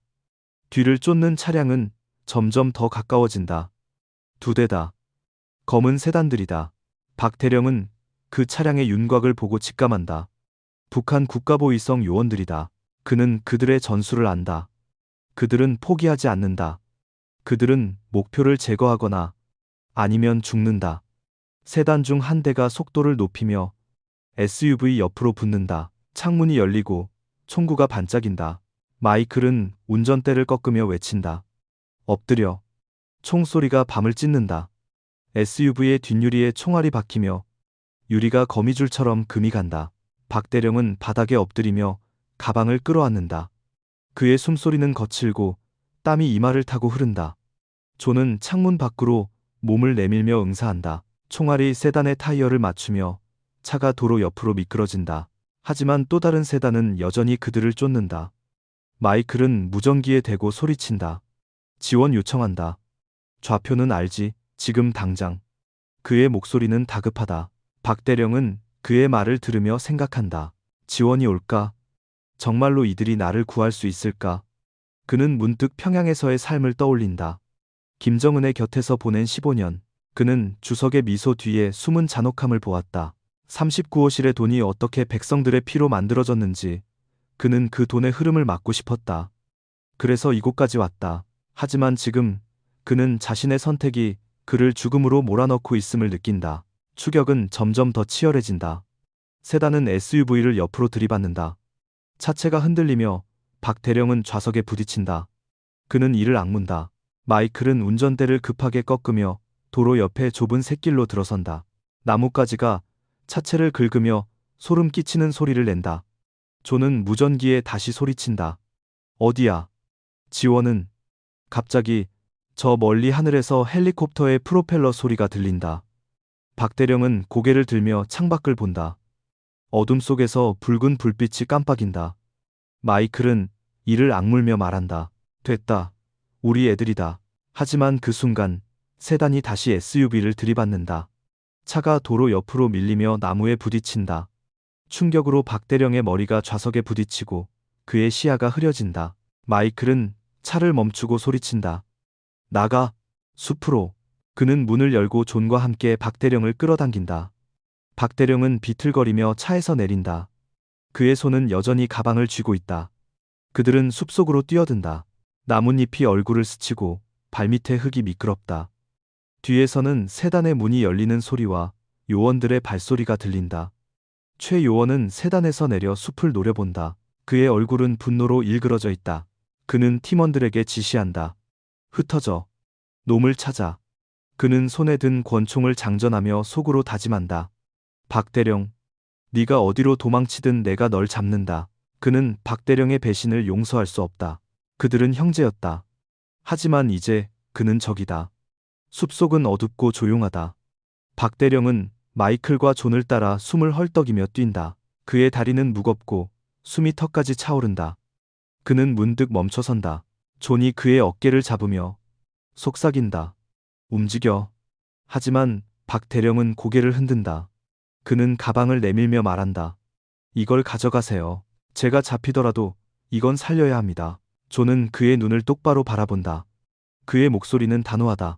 뒤를 쫓는 차량은 점점 더 가까워진다. 2대다. 검은 세단들이다. 박대령은 그 차량의 윤곽을 보고 직감한다. 북한 국가보위성 요원들이다. 그는 그들의 전술을 안다. 그들은 포기하지 않는다. 그들은 목표를 제거하거나 아니면 죽는다. 세단 중 한 대가 속도를 높이며 SUV 옆으로 붙는다. 창문이 열리고 총구가 반짝인다. 마이클은 운전대를 꺾으며 외친다. 엎드려. 총소리가 밤을 찢는다. SUV의 뒷유리에 총알이 박히며 유리가 거미줄처럼 금이 간다. 박대령은 바닥에 엎드리며 가방을 끌어안는다. 그의 숨소리는 거칠고 땀이 이마를 타고 흐른다. 존은 창문 밖으로 몸을 내밀며 응사한다. 총알이 세단의 타이어를 맞추며 차가 도로 옆으로 미끄러진다. 하지만 또 다른 세단은 여전히 그들을 쫓는다. 마이클은 무전기에 대고 소리친다. 지원 요청한다. 좌표는 알지, 지금 당장. 그의 목소리는 다급하다. 박대령은 그의 말을 들으며 생각한다. 지원이 올까? 정말로 이들이 나를 구할 수 있을까? 그는 문득 평양에서의 삶을 떠올린다. 김정은의 곁에서 보낸 15년. 그는 주석의 미소 뒤에 숨은 잔혹함을 보았다. 39호실의 돈이 어떻게 백성들의 피로 만들어졌는지 그는 그 돈의 흐름을 막고 싶었다. 그래서 이곳까지 왔다. 하지만 지금 그는 자신의 선택이 그를 죽음으로 몰아넣고 있음을 느낀다. 추격은 점점 더 치열해진다. 세단은 SUV를 옆으로 들이받는다. 차체가 흔들리며 박대령은 좌석에 부딪힌다. 그는 이를 악문다. 마이클은 운전대를 급하게 꺾으며 도로 옆에 좁은 샛길로 들어선다. 나뭇가지가 차체를 긁으며 소름 끼치는 소리를 낸다. 존은 무전기에 다시 소리친다. 어디야? 지원은? 갑자기 저 멀리 하늘에서 헬리콥터의 프로펠러 소리가 들린다. 박대령은 고개를 들며 창밖을 본다. 어둠 속에서 붉은 불빛이 깜빡인다. 마이클은 이를 악물며 말한다. 됐다. 우리 애들이다. 하지만 그 순간 세단이 다시 SUV를 들이받는다. 차가 도로 옆으로 밀리며 나무에 부딪힌다. 충격으로 박대령의 머리가 좌석에 부딪히고 그의 시야가 흐려진다. 마이클은 차를 멈추고 소리친다. 나가. 숲으로. 그는 문을 열고 존과 함께 박대령을 끌어당긴다. 박 대령은 비틀거리며 차에서 내린다. 그의 손은 여전히 가방을 쥐고 있다. 그들은 숲속으로 뛰어든다. 나뭇잎이 얼굴을 스치고 발밑에 흙이 미끄럽다. 뒤에서는 세단의 문이 열리는 소리와 요원들의 발소리가 들린다. 최 요원은 세단에서 내려 숲을 노려본다. 그의 얼굴은 분노로 일그러져 있다. 그는 팀원들에게 지시한다. 흩어져. 놈을 찾아. 그는 손에 든 권총을 장전하며 속으로 다짐한다. 박 대령, 네가 어디로 도망치든 내가 널 잡는다. 그는 박 대령의 배신을 용서할 수 없다. 그들은 형제였다. 하지만 이제 그는 적이다. 숲속은 어둡고 조용하다. 박 대령은 마이클과 존을 따라 숨을 헐떡이며 뛴다. 그의 다리는 무겁고 숨이 턱까지 차오른다. 그는 문득 멈춰선다. 존이 그의 어깨를 잡으며 속삭인다. 움직여. 하지만 박 대령은 고개를 흔든다. 그는 가방을 내밀며 말한다. 이걸 가져가세요. 제가 잡히더라도 이건 살려야 합니다. 존은 그의 눈을 똑바로 바라본다. 그의 목소리는 단호하다.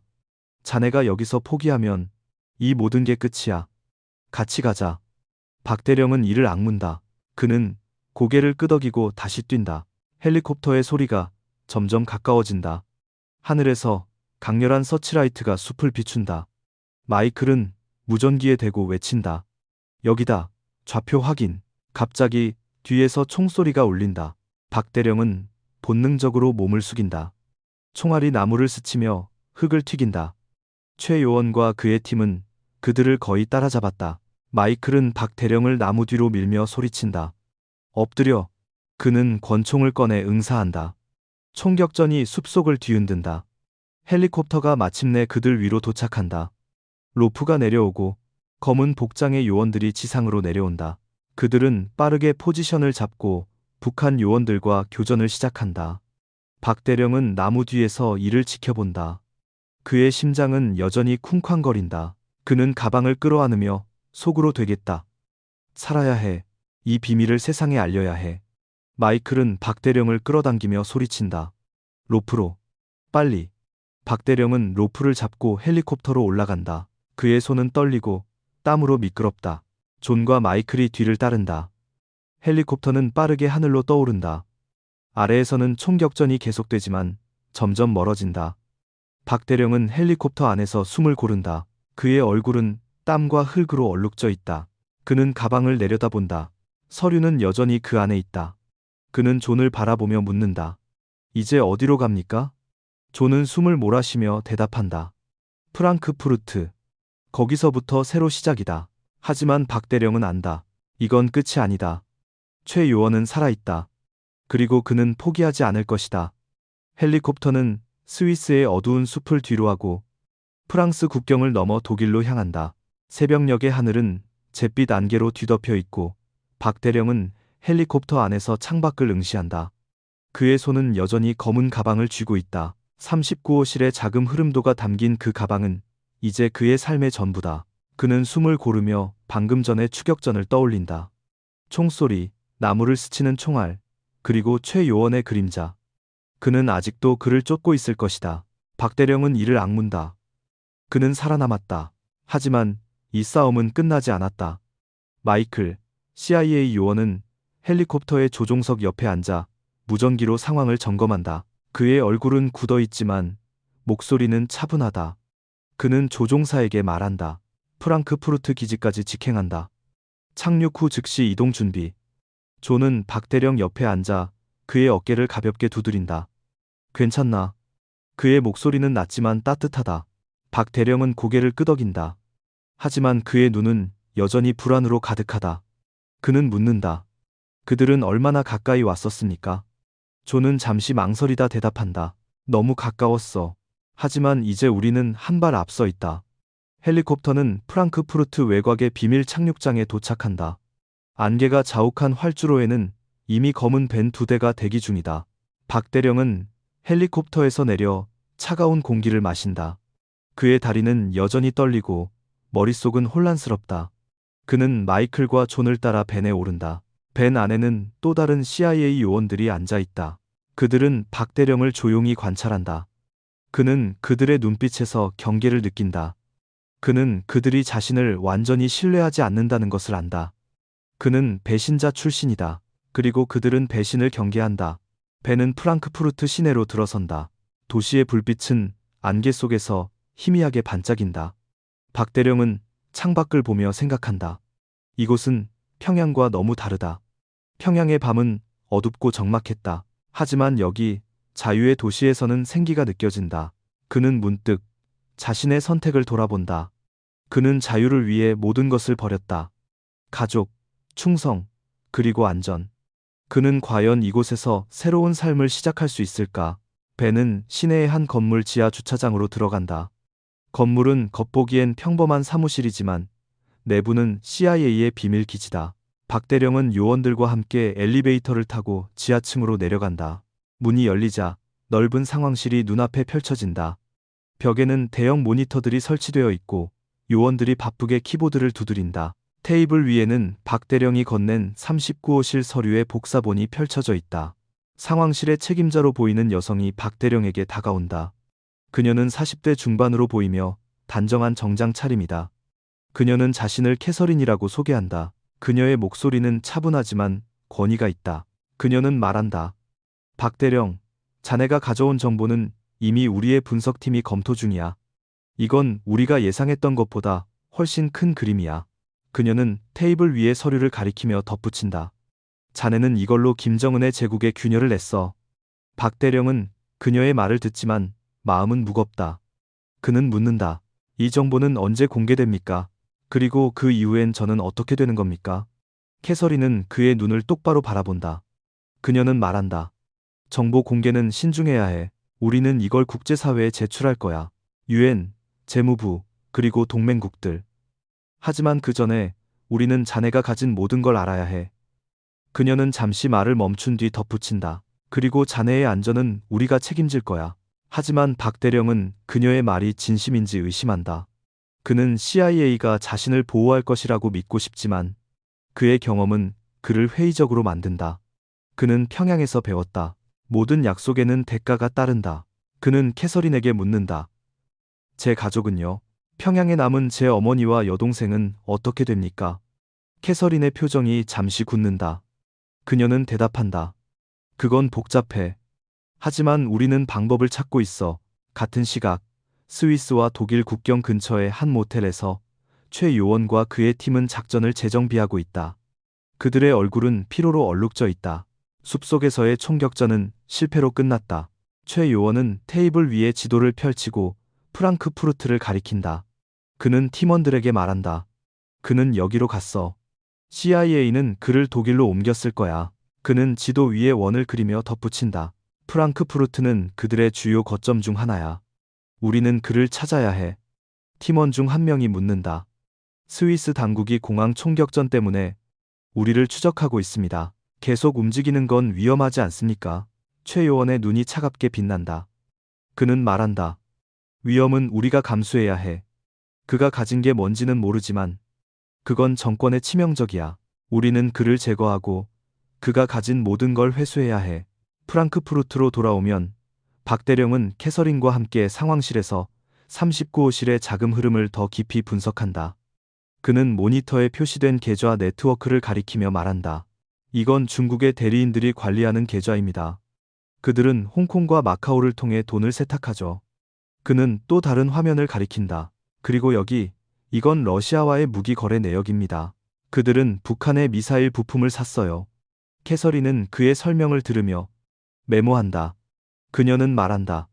자네가 여기서 포기하면 이 모든 게 끝이야. 같이 가자. 박 대령은 이를 악문다. 그는 고개를 끄덕이고 다시 뛴다. 헬리콥터의 소리가 점점 가까워진다. 하늘에서 강렬한 서치라이트가 숲을 비춘다. 마이클은 무전기에 대고 외친다. 여기다. 좌표 확인. 갑자기 뒤에서 총소리가 울린다. 박 대령은 본능적으로 몸을 숙인다. 총알이 나무를 스치며 흙을 튀긴다. 최 요원과 그의 팀은 그들을 거의 따라잡았다. 마이클은 박 대령을 나무 뒤로 밀며 소리친다. 엎드려. 그는 권총을 꺼내 응사한다. 총격전이 숲속을 뒤흔든다. 헬리콥터가 마침내 그들 위로 도착한다. 로프가 내려오고 검은 복장의 요원들이 지상으로 내려온다. 그들은 빠르게 포지션을 잡고 북한 요원들과 교전을 시작한다. 박 대령은 나무 뒤에서 이를 지켜본다. 그의 심장은 여전히 쿵쾅거린다. 그는 가방을 끌어안으며 속으로 되겠다. 살아야 해. 이 비밀을 세상에 알려야 해. 마이클은 박 대령을 끌어당기며 소리친다. 로프로. 빨리. 박 대령은 로프를 잡고 헬리콥터로 올라간다. 그의 손은 떨리고 땀으로 미끄럽다. 존과 마이클이 뒤를 따른다. 헬리콥터는 빠르게 하늘로 떠오른다. 아래에서는 총격전이 계속되지만 점점 멀어진다. 박 대령은 헬리콥터 안에서 숨을 고른다. 그의 얼굴은 땀과 흙으로 얼룩져 있다. 그는 가방을 내려다본다. 서류는 여전히 그 안에 있다. 그는 존을 바라보며 묻는다. 이제 어디로 갑니까? 존은 숨을 몰아쉬며 대답한다. 프랑크푸르트. 거기서부터 새로 시작이다. 하지만 박 대령은 안다. 이건 끝이 아니다. 최 요원은 살아있다. 그리고 그는 포기하지 않을 것이다. 헬리콥터는 스위스의 어두운 숲을 뒤로하고 프랑스 국경을 넘어 독일로 향한다. 새벽녘의 하늘은 잿빛 안개로 뒤덮여 있고 박 대령은 헬리콥터 안에서 창밖을 응시한다. 그의 손은 여전히 검은 가방을 쥐고 있다. 39호실의 자금 흐름도가 담긴 그 가방은 이제 그의 삶의 전부다. 그는 숨을 고르며 방금 전의 추격전을 떠올린다. 총소리, 나무를 스치는 총알, 그리고 최 요원의 그림자. 그는 아직도 그를 쫓고 있을 것이다. 박 대령은 이를 악문다. 그는 살아남았다. 하지만 이 싸움은 끝나지 않았다. 마이클, CIA 요원은 헬리콥터의 조종석 옆에 앉아 무전기로 상황을 점검한다. 그의 얼굴은 굳어있지만 목소리는 차분하다. 그는 조종사에게 말한다. 프랑크푸르트 기지까지 직행한다. 착륙 후 즉시 이동 준비. 존은 박 대령 옆에 앉아 그의 어깨를 가볍게 두드린다. 괜찮나? 그의 목소리는 낮지만 따뜻하다. 박 대령은 고개를 끄덕인다. 하지만 그의 눈은 여전히 불안으로 가득하다. 그는 묻는다. 그들은 얼마나 가까이 왔었습니까? 존은 잠시 망설이다 대답한다. 너무 가까웠어. 하지만 이제 우리는 한 발 앞서 있다. 헬리콥터는 프랑크푸르트 외곽의 비밀 착륙장에 도착한다. 안개가 자욱한 활주로에는 이미 검은 벤 2대가 대기 중이다. 박 대령은 헬리콥터에서 내려 차가운 공기를 마신다. 그의 다리는 여전히 떨리고 머릿속은 혼란스럽다. 그는 마이클과 존을 따라 벤에 오른다. 벤 안에는 또 다른 CIA 요원들이 앉아 있다. 그들은 박 대령을 조용히 관찰한다. 그는 그들의 눈빛에서 경계를 느낀다. 그는 그들이 자신을 완전히 신뢰하지 않는다는 것을 안다. 그는 배신자 출신이다. 그리고 그들은 배신을 경계한다. 배는 프랑크푸르트 시내로 들어선다. 도시의 불빛은 안개 속에서 희미하게 반짝인다. 박대령은 창밖을 보며 생각한다. 이곳은 평양과 너무 다르다. 평양의 밤은 어둡고 적막했다. 하지만 여기 자유의 도시에서는 생기가 느껴진다. 그는 문득 자신의 선택을 돌아본다. 그는 자유를 위해 모든 것을 버렸다. 가족, 충성, 그리고 안전. 그는 과연 이곳에서 새로운 삶을 시작할 수 있을까? 배는 시내의 한 건물 지하 주차장으로 들어간다. 건물은 겉보기엔 평범한 사무실이지만 내부는 CIA의 비밀 기지다. 박대령은 요원들과 함께 엘리베이터를 타고 지하층으로 내려간다. 문이 열리자 넓은 상황실이 눈앞에 펼쳐진다. 벽에는 대형 모니터들이 설치되어 있고 요원들이 바쁘게 키보드를 두드린다. 테이블 위에는 박대령이 건넨 39호실 서류의 복사본이 펼쳐져 있다. 상황실의 책임자로 보이는 여성이 박대령에게 다가온다. 그녀는 40대 중반으로 보이며 단정한 정장 차림이다. 그녀는 자신을 캐서린이라고 소개한다. 그녀의 목소리는 차분하지만 권위가 있다. 그녀는 말한다. 박대령, 자네가 가져온 정보는 이미 우리의 분석팀이 검토 중이야. 이건 우리가 예상했던 것보다 훨씬 큰 그림이야. 그녀는 테이블 위의 서류를 가리키며 덧붙인다. 자네는 이걸로 김정은의 제국에 균열을 냈어. 박대령은 그녀의 말을 듣지만 마음은 무겁다. 그는 묻는다. 이 정보는 언제 공개됩니까? 그리고 그 이후엔 저는 어떻게 되는 겁니까? 캐서린은 그의 눈을 똑바로 바라본다. 그녀는 말한다. 정보 공개는 신중해야 해. 우리는 이걸 국제사회에 제출할 거야. 유엔, 재무부, 그리고 동맹국들. 하지만 그 전에 우리는 자네가 가진 모든 걸 알아야 해. 그녀는 잠시 말을 멈춘 뒤 덧붙인다. 그리고 자네의 안전은 우리가 책임질 거야. 하지만 박대령은 그녀의 말이 진심인지 의심한다. 그는 CIA가 자신을 보호할 것이라고 믿고 싶지만 그의 경험은 그를 회의적으로 만든다. 그는 평양에서 배웠다. 모든 약속에는 대가가 따른다. 그는 캐서린에게 묻는다. 제 가족은요? 평양에 남은 제 어머니와 여동생은 어떻게 됩니까? 캐서린의 표정이 잠시 굳는다. 그녀는 대답한다. 그건 복잡해. 하지만 우리는 방법을 찾고 있어. 같은 시각, 스위스와 독일 국경 근처의 한 모텔에서 최 요원과 그의 팀은 작전을 재정비하고 있다. 그들의 얼굴은 피로로 얼룩져 있다. 숲속에서의 총격전은 실패로 끝났다. 최 요원은 테이블 위에 지도를 펼치고 프랑크푸르트를 가리킨다. 그는 팀원들에게 말한다. 그는 여기로 갔어. CIA는 그를 독일로 옮겼을 거야. 그는 지도 위에 원을 그리며 덧붙인다. 프랑크푸르트는 그들의 주요 거점 중 하나야. 우리는 그를 찾아야 해. 팀원 중 한 명이 묻는다. 스위스 당국이 공항 총격전 때문에 우리를 추적하고 있습니다. 계속 움직이는 건 위험하지 않습니까? 최 요원의 눈이 차갑게 빛난다. 그는 말한다. 위험은 우리가 감수해야 해. 그가 가진 게 뭔지는 모르지만 그건 정권에 치명적이야. 우리는 그를 제거하고 그가 가진 모든 걸 회수해야 해. 프랑크푸르트로 돌아오면 박대령은 캐서린과 함께 상황실에서 39호실의 자금 흐름을 더 깊이 분석한다. 그는 모니터에 표시된 계좌 네트워크를 가리키며 말한다. 이건 중국의 대리인들이 관리하는 계좌입니다. 그들은 홍콩과 마카오를 통해 돈을 세탁하죠. 그는 또 다른 화면을 가리킨다. 그리고 여기, 이건 러시아와의 무기 거래 내역입니다. 그들은 북한의 미사일 부품을 샀어요. 캐서린은 그의 설명을 들으며 메모한다. 그녀는 말한다.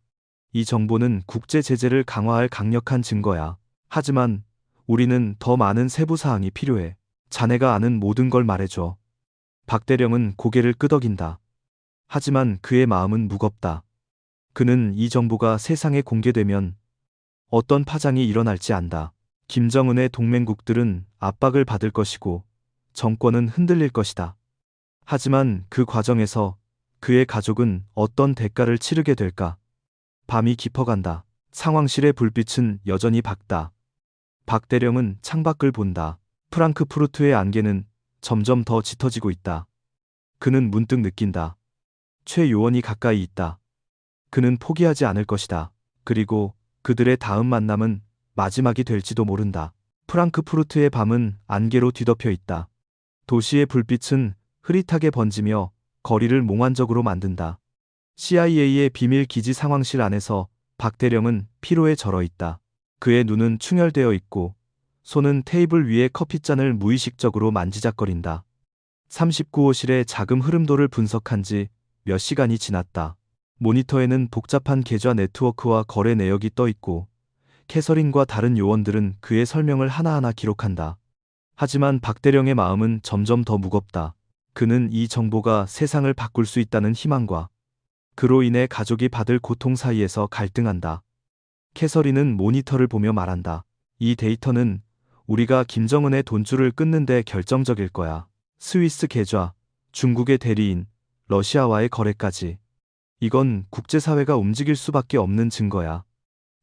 이 정보는 국제 제재를 강화할 강력한 증거야. 하지만 우리는 더 많은 세부 사항이 필요해. 자네가 아는 모든 걸 말해줘. 박대령은 고개를 끄덕인다. 하지만 그의 마음은 무겁다. 그는 이 정보가 세상에 공개되면 어떤 파장이 일어날지 안다. 김정은의 동맹국들은 압박을 받을 것이고 정권은 흔들릴 것이다. 하지만 그 과정에서 그의 가족은 어떤 대가를 치르게 될까? 밤이 깊어간다. 상황실의 불빛은 여전히 밝다. 박대령은 창밖을 본다. 프랑크푸르트의 안개는 점점 더 짙어지고 있다. 그는 문득 느낀다. 최 요원이 가까이 있다. 그는 포기하지 않을 것이다. 그리고 그들의 다음 만남은 마지막이 될지도 모른다. 프랑크푸르트의 밤은 안개로 뒤덮여 있다. 도시의 불빛은 흐릿하게 번지며 거리를 몽환적으로 만든다. CIA의 비밀 기지 상황실 안에서 박 대령은 피로에 절어 있다. 그의 눈은 충혈되어 있고 손은 테이블 위에 커피잔을 무의식적으로 만지작거린다. 39호실의 자금 흐름도를 분석한 지 몇 시간이 지났다. 모니터에는 복잡한 계좌 네트워크와 거래 내역이 떠 있고 캐서린과 다른 요원들은 그의 설명을 하나하나 기록한다. 하지만 박 대령의 마음은 점점 더 무겁다. 그는 이 정보가 세상을 바꿀 수 있다는 희망과 그로 인해 가족이 받을 고통 사이에서 갈등한다. 캐서린은 모니터를 보며 말한다. 이 데이터는 우리가 김정은의 돈줄을 끊는 데 결정적일 거야. 스위스 계좌, 중국의 대리인, 러시아와의 거래까지. 이건 국제사회가 움직일 수밖에 없는 증거야.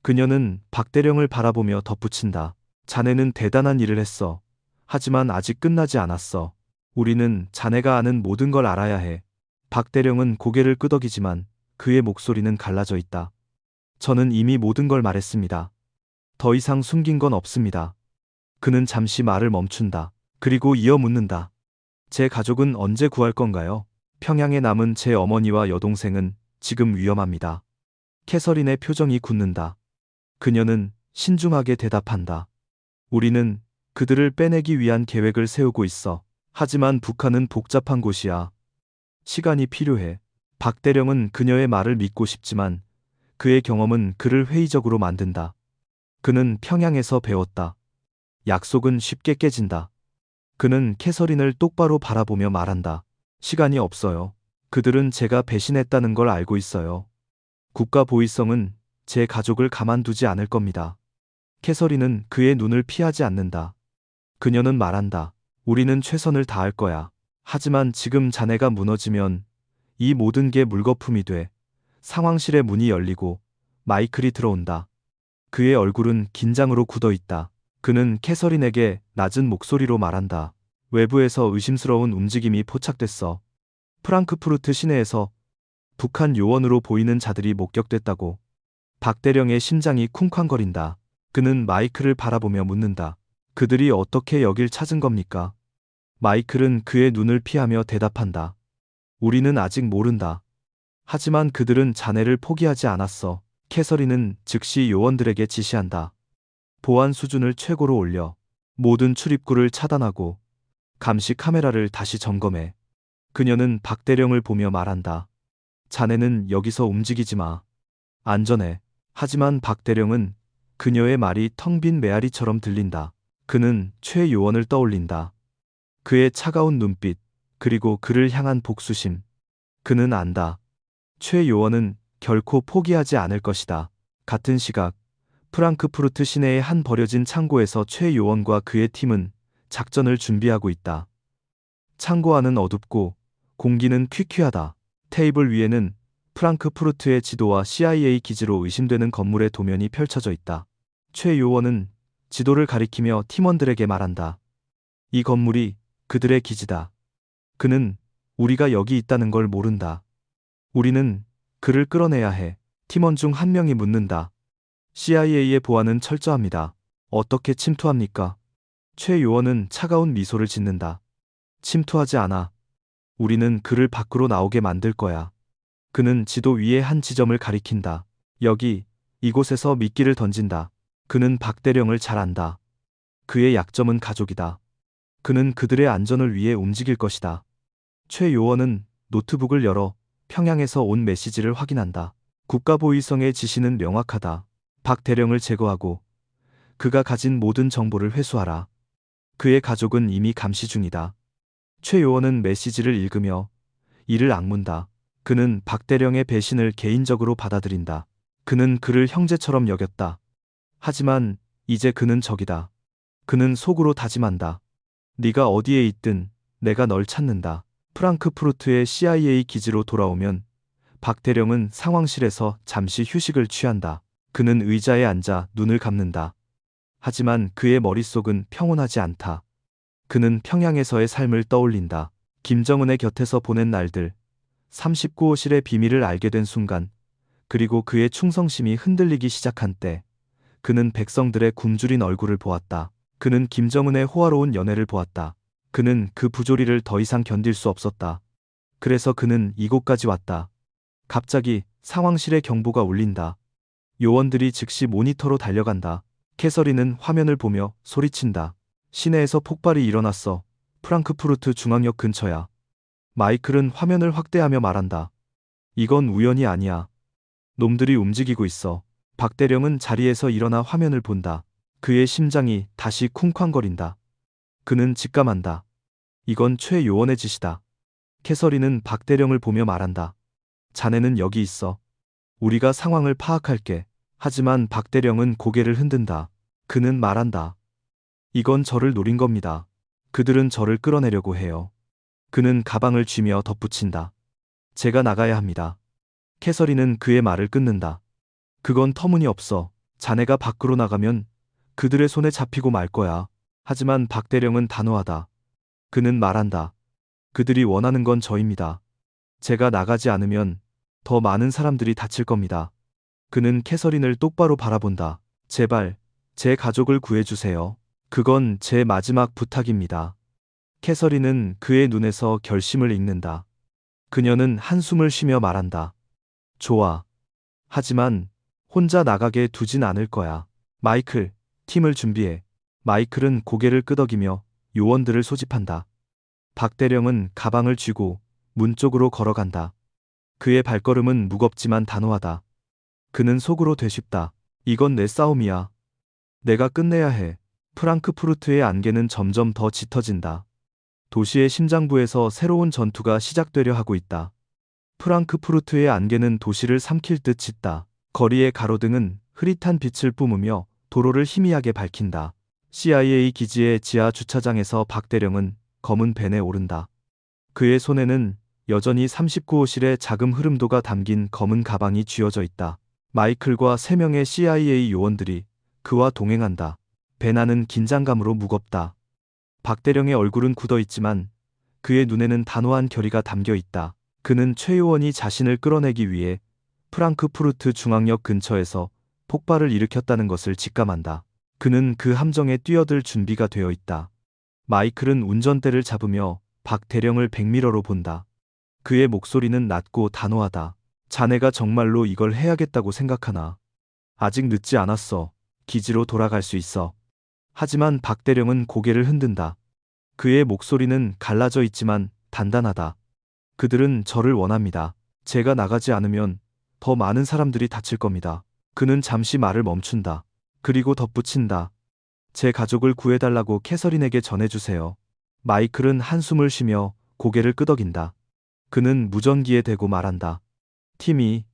그녀는 박 대령을 바라보며 덧붙인다. 자네는 대단한 일을 했어. 하지만 아직 끝나지 않았어. 우리는 자네가 아는 모든 걸 알아야 해. 박 대령은 고개를 끄덕이지만 그의 목소리는 갈라져 있다. 저는 이미 모든 걸 말했습니다. 더 이상 숨긴 건 없습니다. 그는 잠시 말을 멈춘다. 그리고 이어 묻는다. 제 가족은 언제 구할 건가요? 평양에 남은 제 어머니와 여동생은 지금 위험합니다. 캐서린의 표정이 굳는다. 그녀는 신중하게 대답한다. 우리는 그들을 빼내기 위한 계획을 세우고 있어. 하지만 북한은 복잡한 곳이야. 시간이 필요해. 박 대령은 그녀의 말을 믿고 싶지만 그의 경험은 그를 회의적으로 만든다. 그는 평양에서 배웠다. 약속은 쉽게 깨진다. 그는 캐서린을 똑바로 바라보며 말한다. 시간이 없어요. 그들은 제가 배신했다는 걸 알고 있어요. 국가 보위성은 제 가족을 가만두지 않을 겁니다. 캐서린은 그의 눈을 피하지 않는다. 그녀는 말한다. 우리는 최선을 다할 거야. 하지만 지금 자네가 무너지면 이 모든 게 물거품이 돼. 상황실의 문이 열리고 마이클이 들어온다. 그의 얼굴은 긴장으로 굳어 있다. 그는 캐서린에게 낮은 목소리로 말한다. 외부에서 의심스러운 움직임이 포착됐어. 프랑크푸르트 시내에서 북한 요원으로 보이는 자들이 목격됐다고. 박 대령의 심장이 쿵쾅거린다. 그는 마이클을 바라보며 묻는다. 그들이 어떻게 여길 찾은 겁니까? 마이클은 그의 눈을 피하며 대답한다. 우리는 아직 모른다. 하지만 그들은 자네를 포기하지 않았어. 캐서린은 즉시 요원들에게 지시한다. 보안 수준을 최고로 올려. 모든 출입구를 차단하고 감시 카메라를 다시 점검해. 그녀는 박 대령을 보며 말한다. 자네는 여기서 움직이지 마. 안전해. 하지만 박 대령은 그녀의 말이 텅 빈 메아리처럼 들린다. 그는 최 요원을 떠올린다. 그의 차가운 눈빛, 그리고 그를 향한 복수심. 그는 안다. 최 요원은 결코 포기하지 않을 것이다. 같은 시각, 프랑크푸르트 시내의 한 버려진 창고에서 최 요원과 그의 팀은 작전을 준비하고 있다. 창고 안은 어둡고 공기는 퀴퀴하다. 테이블 위에는 프랑크푸르트의 지도와 CIA 기지로 의심되는 건물의 도면이 펼쳐져 있다. 최 요원은 지도를 가리키며 팀원들에게 말한다. 이 건물이 그들의 기지다. 그는 우리가 여기 있다는 걸 모른다. 우리는 그를 끌어내야 해. 팀원 중 한 명이 묻는다. CIA의 보안은 철저합니다. 어떻게 침투합니까? 최 요원은 차가운 미소를 짓는다. 침투하지 않아. 우리는 그를 밖으로 나오게 만들 거야. 그는 지도 위에 한 지점을 가리킨다. 여기, 이곳에서 미끼를 던진다. 그는 박 대령을 잘 안다. 그의 약점은 가족이다. 그는 그들의 안전을 위해 움직일 것이다. 최 요원은 노트북을 열어 평양에서 온 메시지를 확인한다. 국가보위성의 지시는 명확하다. 박 대령을 제거하고 그가 가진 모든 정보를 회수하라. 그의 가족은 이미 감시 중이다. 최 요원은 메시지를 읽으며 이를 악문다. 그는 박 대령의 배신을 개인적으로 받아들인다. 그는 그를 형제처럼 여겼다. 하지만 이제 그는 적이다. 그는 속으로 다짐한다. 네가 어디에 있든 내가 널 찾는다. 프랑크푸르트의 CIA 기지로 돌아오면 박 대령은 상황실에서 잠시 휴식을 취한다. 그는 의자에 앉아 눈을 감는다. 하지만 그의 머릿속은 평온하지 않다. 그는 평양에서의 삶을 떠올린다. 김정은의 곁에서 보낸 날들, 39호실의 비밀을 알게 된 순간, 그리고 그의 충성심이 흔들리기 시작한 때, 그는 백성들의 굶주린 얼굴을 보았다. 그는 김정은의 호화로운 연애를 보았다. 그는 그 부조리를 더 이상 견딜 수 없었다. 그래서 그는 이곳까지 왔다. 갑자기 상황실의 경보가 울린다. 요원들이 즉시 모니터로 달려간다. 캐서린은 화면을 보며 소리친다. 시내에서 폭발이 일어났어. 프랑크푸르트 중앙역 근처야. 마이클은 화면을 확대하며 말한다. 이건 우연이 아니야. 놈들이 움직이고 있어. 박대령은 자리에서 일어나 화면을 본다. 그의 심장이 다시 쿵쾅거린다. 그는 직감한다. 이건 최 요원의 짓이다. 캐서린은 박대령을 보며 말한다. 자네는 여기 있어. 우리가 상황을 파악할게. 하지만 박대령은 고개를 흔든다. 그는 말한다. 이건 저를 노린 겁니다. 그들은 저를 끌어내려고 해요. 그는 가방을 쥐며 덧붙인다. 제가 나가야 합니다. 캐서린은 그의 말을 끊는다. 그건 터무니없어. 자네가 밖으로 나가면 그들의 손에 잡히고 말 거야. 하지만 박대령은 단호하다. 그는 말한다. 그들이 원하는 건 저입니다. 제가 나가지 않으면 더 많은 사람들이 다칠 겁니다. 그는 캐서린을 똑바로 바라본다. 제발, 제 가족을 구해주세요. 그건 제 마지막 부탁입니다. 캐서린은 그의 눈에서 결심을 읽는다. 그녀는 한숨을 쉬며 말한다. 좋아. 하지만 혼자 나가게 두진 않을 거야. 마이클, 팀을 준비해. 마이클은 고개를 끄덕이며 요원들을 소집한다. 박대령은 가방을 쥐고 문 쪽으로 걸어간다. 그의 발걸음은 무겁지만 단호하다. 그는 속으로 되쉽다. 이건 내 싸움이야. 내가 끝내야 해. 프랑크푸르트의 안개는 점점 더 짙어진다. 도시의 심장부에서 새로운 전투가 시작되려 하고 있다. 프랑크푸르트의 안개는 도시를 삼킬 듯 짙다. 거리의 가로등은 흐릿한 빛을 뿜으며 도로를 희미하게 밝힌다. CIA 기지의 지하 주차장에서 박대령은 검은 벤에 오른다. 그의 손에는 여전히 39호실의 자금 흐름도가 담긴 검은 가방이 쥐어져 있다. 마이클과 3명의 CIA 요원들이 그와 동행한다. 벤 안은 긴장감으로 무겁다. 박대령의 얼굴은 굳어 있지만 그의 눈에는 단호한 결의가 담겨 있다. 그는 최 요원이 자신을 끌어내기 위해 프랑크푸르트 중앙역 근처에서 폭발을 일으켰다는 것을 직감한다. 그는 그 함정에 뛰어들 준비가 되어 있다. 마이클은 운전대를 잡으며 박대령을 백미러로 본다. 그의 목소리는 낮고 단호하다. 자네가 정말로 이걸 해야겠다고 생각하나? 아직 늦지 않았어. 기지로 돌아갈 수 있어. 하지만 박대령은 고개를 흔든다. 그의 목소리는 갈라져 있지만 단단하다. 그들은 저를 원합니다. 제가 나가지 않으면 더 많은 사람들이 다칠 겁니다. 그는 잠시 말을 멈춘다. 그리고 덧붙인다. 제 가족을 구해달라고 캐서린에게 전해주세요. 마이클은 한숨을 쉬며 고개를 끄덕인다. 그는 무전기에 대고 말한다. 팀이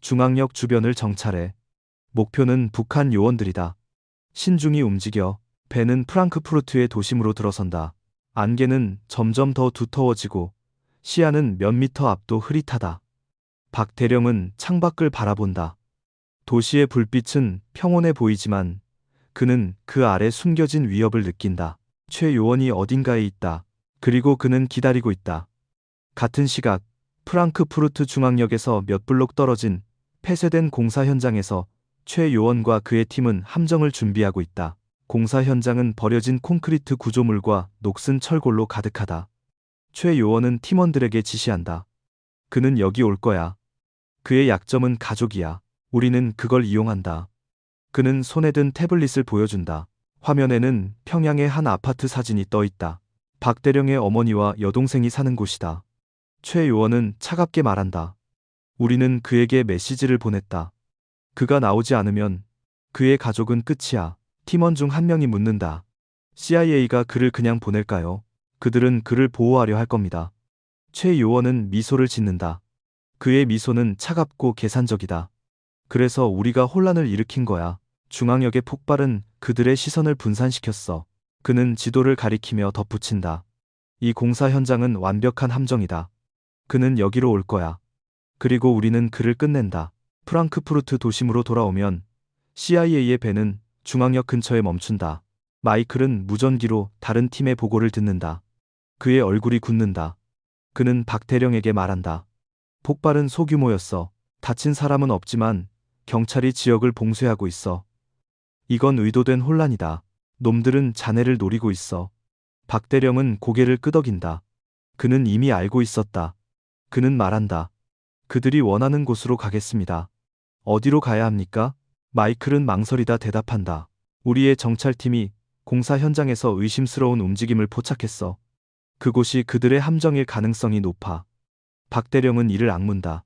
중앙역 주변을 정찰해. 목표는 북한 요원들이다. 신중히 움직여. 벤은 프랑크푸르트의 도심으로 들어선다. 안개는 점점 더 두터워지고 시야는 몇 미터 앞도 흐릿하다. 박대령은 창밖을 바라본다. 도시의 불빛은 평온해 보이지만 그는 그 아래 숨겨진 위협을 느낀다. 최 요원이 어딘가에 있다. 그리고 그는 기다리고 있다. 같은 시각 프랑크푸르트 중앙역에서 몇 블록 떨어진 폐쇄된 공사 현장에서 최 요원과 그의 팀은 함정을 준비하고 있다. 공사 현장은 버려진 콘크리트 구조물과 녹슨 철골로 가득하다. 최 요원은 팀원들에게 지시한다. 그는 여기 올 거야. 그의 약점은 가족이야. 우리는 그걸 이용한다. 그는 손에 든 태블릿을 보여준다. 화면에는 평양의 한 아파트 사진이 떠 있다. 박대령의 어머니와 여동생이 사는 곳이다. 최 요원은 차갑게 말한다. 우리는 그에게 메시지를 보냈다. 그가 나오지 않으면 그의 가족은 끝이야. 팀원 중 한 명이 묻는다. CIA가 그를 그냥 보낼까요? 그들은 그를 보호하려 할 겁니다. 최 요원은 미소를 짓는다. 그의 미소는 차갑고 계산적이다. 그래서 우리가 혼란을 일으킨 거야. 중앙역의 폭발은 그들의 시선을 분산시켰어. 그는 지도를 가리키며 덧붙인다. 이 공사 현장은 완벽한 함정이다. 그는 여기로 올 거야. 그리고 우리는 그를 끝낸다. 프랑크푸르트 도심으로 돌아오면 CIA의 배는 중앙역 근처에 멈춘다. 마이클은 무전기로 다른 팀의 보고를 듣는다. 그의 얼굴이 굳는다. 그는 박대령에게 말한다. 폭발은 소규모였어. 다친 사람은 없지만 경찰이 지역을 봉쇄하고 있어. 이건 의도된 혼란이다. 놈들은 자네를 노리고 있어. 박대령은 고개를 끄덕인다. 그는 이미 알고 있었다. 그는 말한다. 그들이 원하는 곳으로 가겠습니다. 어디로 가야 합니까? 마이클은 망설이다 대답한다. 우리의 정찰팀이 공사 현장에서 의심스러운 움직임을 포착했어. 그곳이 그들의 함정일 가능성이 높아. 박대령은 이를 악문다.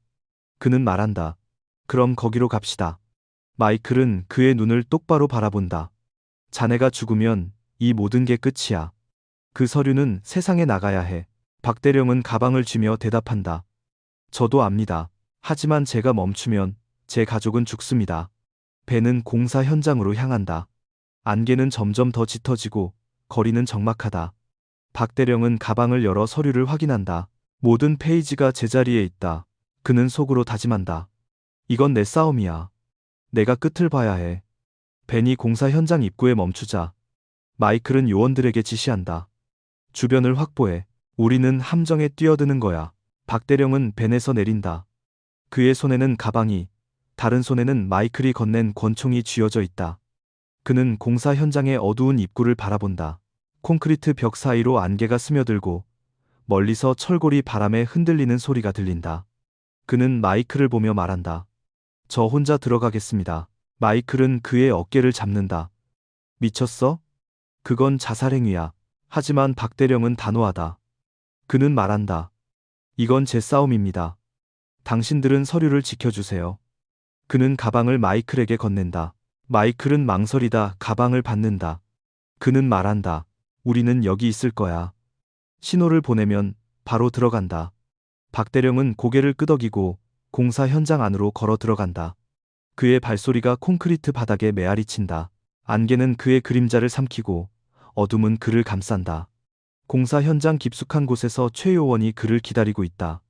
그는 말한다. 그럼 거기로 갑시다. 마이클은 그의 눈을 똑바로 바라본다. 자네가 죽으면 이 모든 게 끝이야. 그 서류는 세상에 나가야 해. 박대령은 가방을 쥐며 대답한다. 저도 압니다. 하지만 제가 멈추면 제 가족은 죽습니다. 배는 공사 현장으로 향한다. 안개는 점점 더 짙어지고 거리는 적막하다. 박대령은 가방을 열어 서류를 확인한다. 모든 페이지가 제자리에 있다. 그는 속으로 다짐한다. 이건 내 싸움이야. 내가 끝을 봐야 해. 벤이 공사 현장 입구에 멈추자 마이클은 요원들에게 지시한다. 주변을 확보해. 우리는 함정에 뛰어드는 거야. 박대령은 벤에서 내린다. 그의 손에는 가방이, 다른 손에는 마이클이 건넨 권총이 쥐어져 있다. 그는 공사 현장의 어두운 입구를 바라본다. 콘크리트 벽 사이로 안개가 스며들고 멀리서 철골이 바람에 흔들리는 소리가 들린다. 그는 마이클을 보며 말한다. 저 혼자 들어가겠습니다. 마이클은 그의 어깨를 잡는다. 미쳤어? 그건 자살행위야. 하지만 박대령은 단호하다. 그는 말한다. 이건 제 싸움입니다. 당신들은 서류를 지켜주세요. 그는 가방을 마이클에게 건넨다. 마이클은 망설이다 가방을 받는다. 그는 말한다. 우리는 여기 있을 거야. 신호를 보내면 바로 들어간다. 박대령은 고개를 끄덕이고 공사 현장 안으로 걸어 들어간다. 그의 발소리가 콘크리트 바닥에 메아리친다. 안개는 그의 그림자를 삼키고 어둠은 그를 감싼다. 공사 현장 깊숙한 곳에서 최 요원이 그를 기다리고 있다.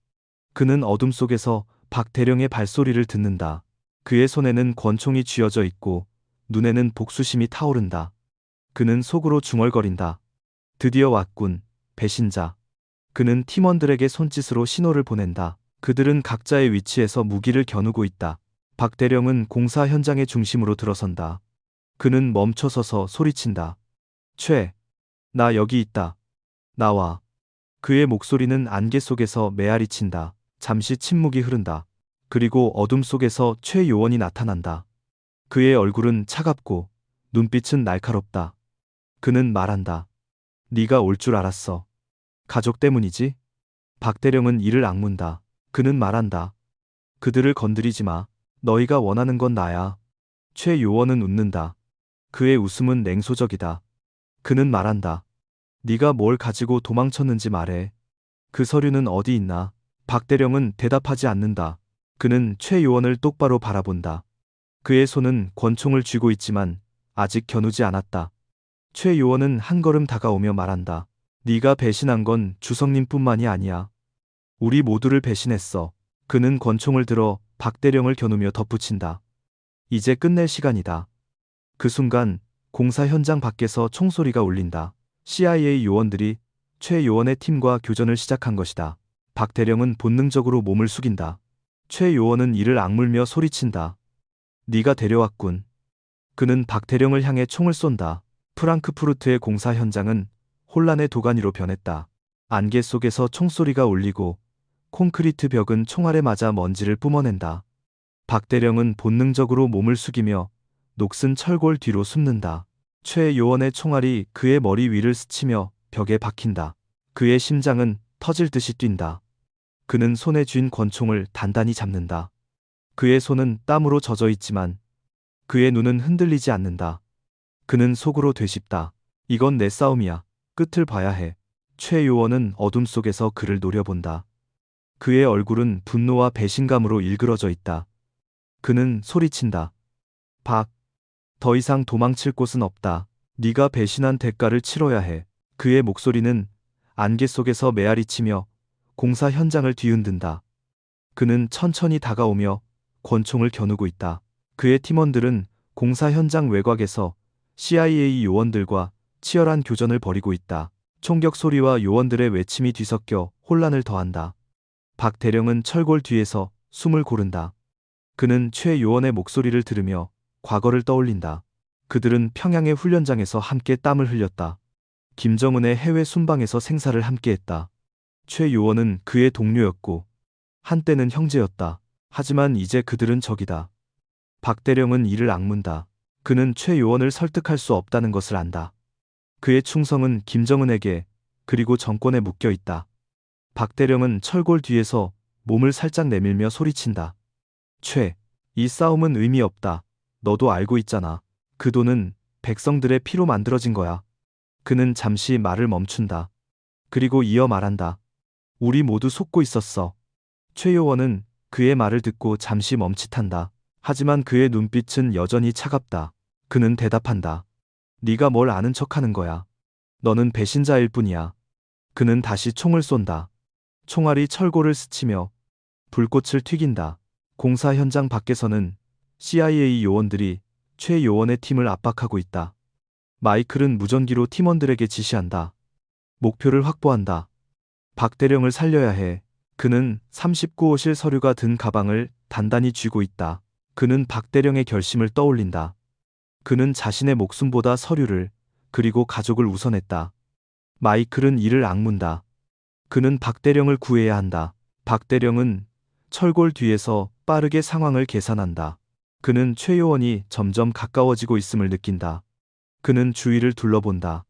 그는 어둠 속에서 박대령의 발소리를 듣는다. 그의 손에는 권총이 쥐어져 있고 눈에는 복수심이 타오른다. 그는 속으로 중얼거린다. 드디어 왔군, 배신자. 그는 팀원들에게 손짓으로 신호를 보낸다. 그들은 각자의 위치에서 무기를 겨누고 있다. 박대령은 공사 현장의 중심으로 들어선다. 그는 멈춰서서 소리친다. 최, 나 여기 있다. 나와. 그의 목소리는 안개 속에서 메아리친다. 잠시 침묵이 흐른다. 그리고 어둠 속에서 최 요원이 나타난다. 그의 얼굴은 차갑고 눈빛은 날카롭다. 그는 말한다. 네가 올 줄 알았어. 가족 때문이지? 박대령은 이를 악문다. 그는 말한다. 그들을 건드리지 마. 너희가 원하는 건 나야. 최 요원은 웃는다. 그의 웃음은 냉소적이다. 그는 말한다. 네가 뭘 가지고 도망쳤는지 말해. 그 서류는 어디 있나? 박대령은 대답하지 않는다. 그는 최 요원을 똑바로 바라본다. 그의 손은 권총을 쥐고 있지만 아직 겨누지 않았다. 최 요원은 한 걸음 다가오며 말한다. 네가 배신한 건 주성님뿐만이 아니야. 우리 모두를 배신했어. 그는 권총을 들어 박대령을 겨누며 덧붙인다. 이제 끝낼 시간이다. 그 순간 공사 현장 밖에서 총소리가 울린다. CIA 요원들이 최 요원의 팀과 교전을 시작한 것이다. 박대령은 본능적으로 몸을 숙인다. 최 요원은 이를 악물며 소리친다. 네가 데려왔군. 그는 박대령을 향해 총을 쏜다. 프랑크푸르트의 공사 현장은 혼란의 도가니로 변했다. 안개 속에서 총소리가 울리고 콘크리트 벽은 총알에 맞아 먼지를 뿜어낸다. 박대령은 본능적으로 몸을 숙이며 녹슨 철골 뒤로 숨는다. 최 요원의 총알이 그의 머리 위를 스치며 벽에 박힌다. 그의 심장은 터질 듯이 뛴다. 그는 손에 쥔 권총을 단단히 잡는다. 그의 손은 땀으로 젖어 있지만 그의 눈은 흔들리지 않는다. 그는 속으로 되씹다. 이건 내 싸움이야. 끝을 봐야 해. 최 요원은 어둠 속에서 그를 노려본다. 그의 얼굴은 분노와 배신감으로 일그러져 있다. 그는 소리친다. 박, 더 이상 도망칠 곳은 없다. 네가 배신한 대가를 치러야 해. 그의 목소리는 안개 속에서 메아리치며 공사 현장을 뒤흔든다. 그는 천천히 다가오며 권총을 겨누고 있다. 그의 팀원들은 공사 현장 외곽에서 CIA 요원들과 치열한 교전을 벌이고 있다. 총격 소리와 요원들의 외침이 뒤섞여 혼란을 더한다. 박대령은 철골 뒤에서 숨을 고른다. 그는 최 요원의 목소리를 들으며 과거를 떠올린다. 그들은 평양의 훈련장에서 함께 땀을 흘렸다. 김정은의 해외 순방에서 생사를 함께했다. 최 요원은 그의 동료였고 한때는 형제였다. 하지만 이제 그들은 적이다. 박대령은 이를 악문다. 그는 최 요원을 설득할 수 없다는 것을 안다. 그의 충성은 김정은에게 그리고 정권에 묶여 있다. 박대령은 철골 뒤에서 몸을 살짝 내밀며 소리친다. 최, 이 싸움은 의미 없다. 너도 알고 있잖아. 그 돈은 백성들의 피로 만들어진 거야. 그는 잠시 말을 멈춘다. 그리고 이어 말한다. 우리 모두 속고 있었어. 최 요원은 그의 말을 듣고 잠시 멈칫한다. 하지만 그의 눈빛은 여전히 차갑다. 그는 대답한다. 네가 뭘 아는 척하는 거야. 너는 배신자일 뿐이야. 그는 다시 총을 쏜다. 총알이 철골을 스치며 불꽃을 튀긴다. 공사 현장 밖에서는 CIA 요원들이 최 요원의 팀을 압박하고 있다. 마이클은 무전기로 팀원들에게 지시한다. 목표를 확보한다. 박대령을 살려야 해. 그는 39호실 서류가 든 가방을 단단히 쥐고 있다. 그는 박대령의 결심을 떠올린다. 그는 자신의 목숨보다 서류를 그리고 가족을 우선했다. 마이클은 이를 악문다. 그는 박대령을 구해야 한다. 박대령은 철골 뒤에서 빠르게 상황을 계산한다. 그는 최 요원이 점점 가까워지고 있음을 느낀다. 그는 주위를 둘러본다.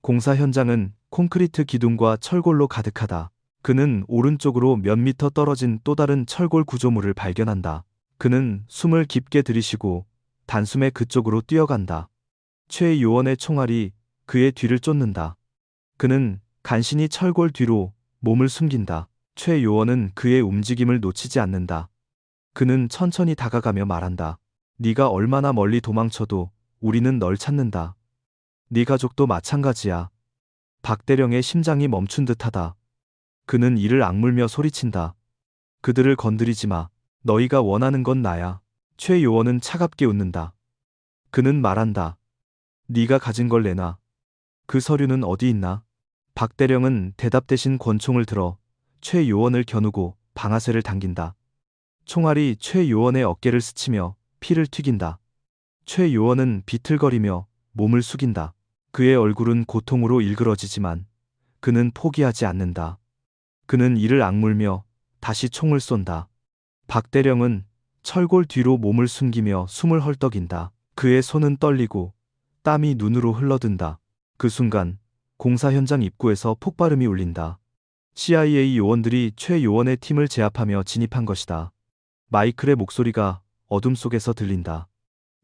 공사 현장은 콘크리트 기둥과 철골로 가득하다. 그는 오른쪽으로 몇 미터 떨어진 또 다른 철골 구조물을 발견한다. 그는 숨을 깊게 들이쉬고 단숨에 그쪽으로 뛰어간다. 최 요원의 총알이 그의 뒤를 쫓는다. 그는 간신히 철골 뒤로 몸을 숨긴다. 최 요원은 그의 움직임을 놓치지 않는다. 그는 천천히 다가가며 말한다. 네가 얼마나 멀리 도망쳐도 우리는 널 찾는다. 네 가족도 마찬가지야. 박대령의 심장이 멈춘 듯하다. 그는 이를 악물며 소리친다. 그들을 건드리지 마. 너희가 원하는 건 나야. 최 요원은 차갑게 웃는다. 그는 말한다. 네가 가진 걸 내놔. 그 서류는 어디 있나? 박대령은 대답 대신 권총을 들어 최 요원을 겨누고 방아쇠를 당긴다. 총알이 최 요원의 어깨를 스치며 피를 튀긴다. 최 요원은 비틀거리며 몸을 숙인다. 그의 얼굴은 고통으로 일그러지지만 그는 포기하지 않는다. 그는 이를 악물며 다시 총을 쏜다. 박대령은 철골 뒤로 몸을 숨기며 숨을 헐떡인다. 그의 손은 떨리고 땀이 눈으로 흘러든다. 그 순간 공사 현장 입구에서 폭발음이 울린다. CIA 요원들이 최 요원의 팀을 제압하며 진입한 것이다. 마이클의 목소리가 어둠 속에서 들린다.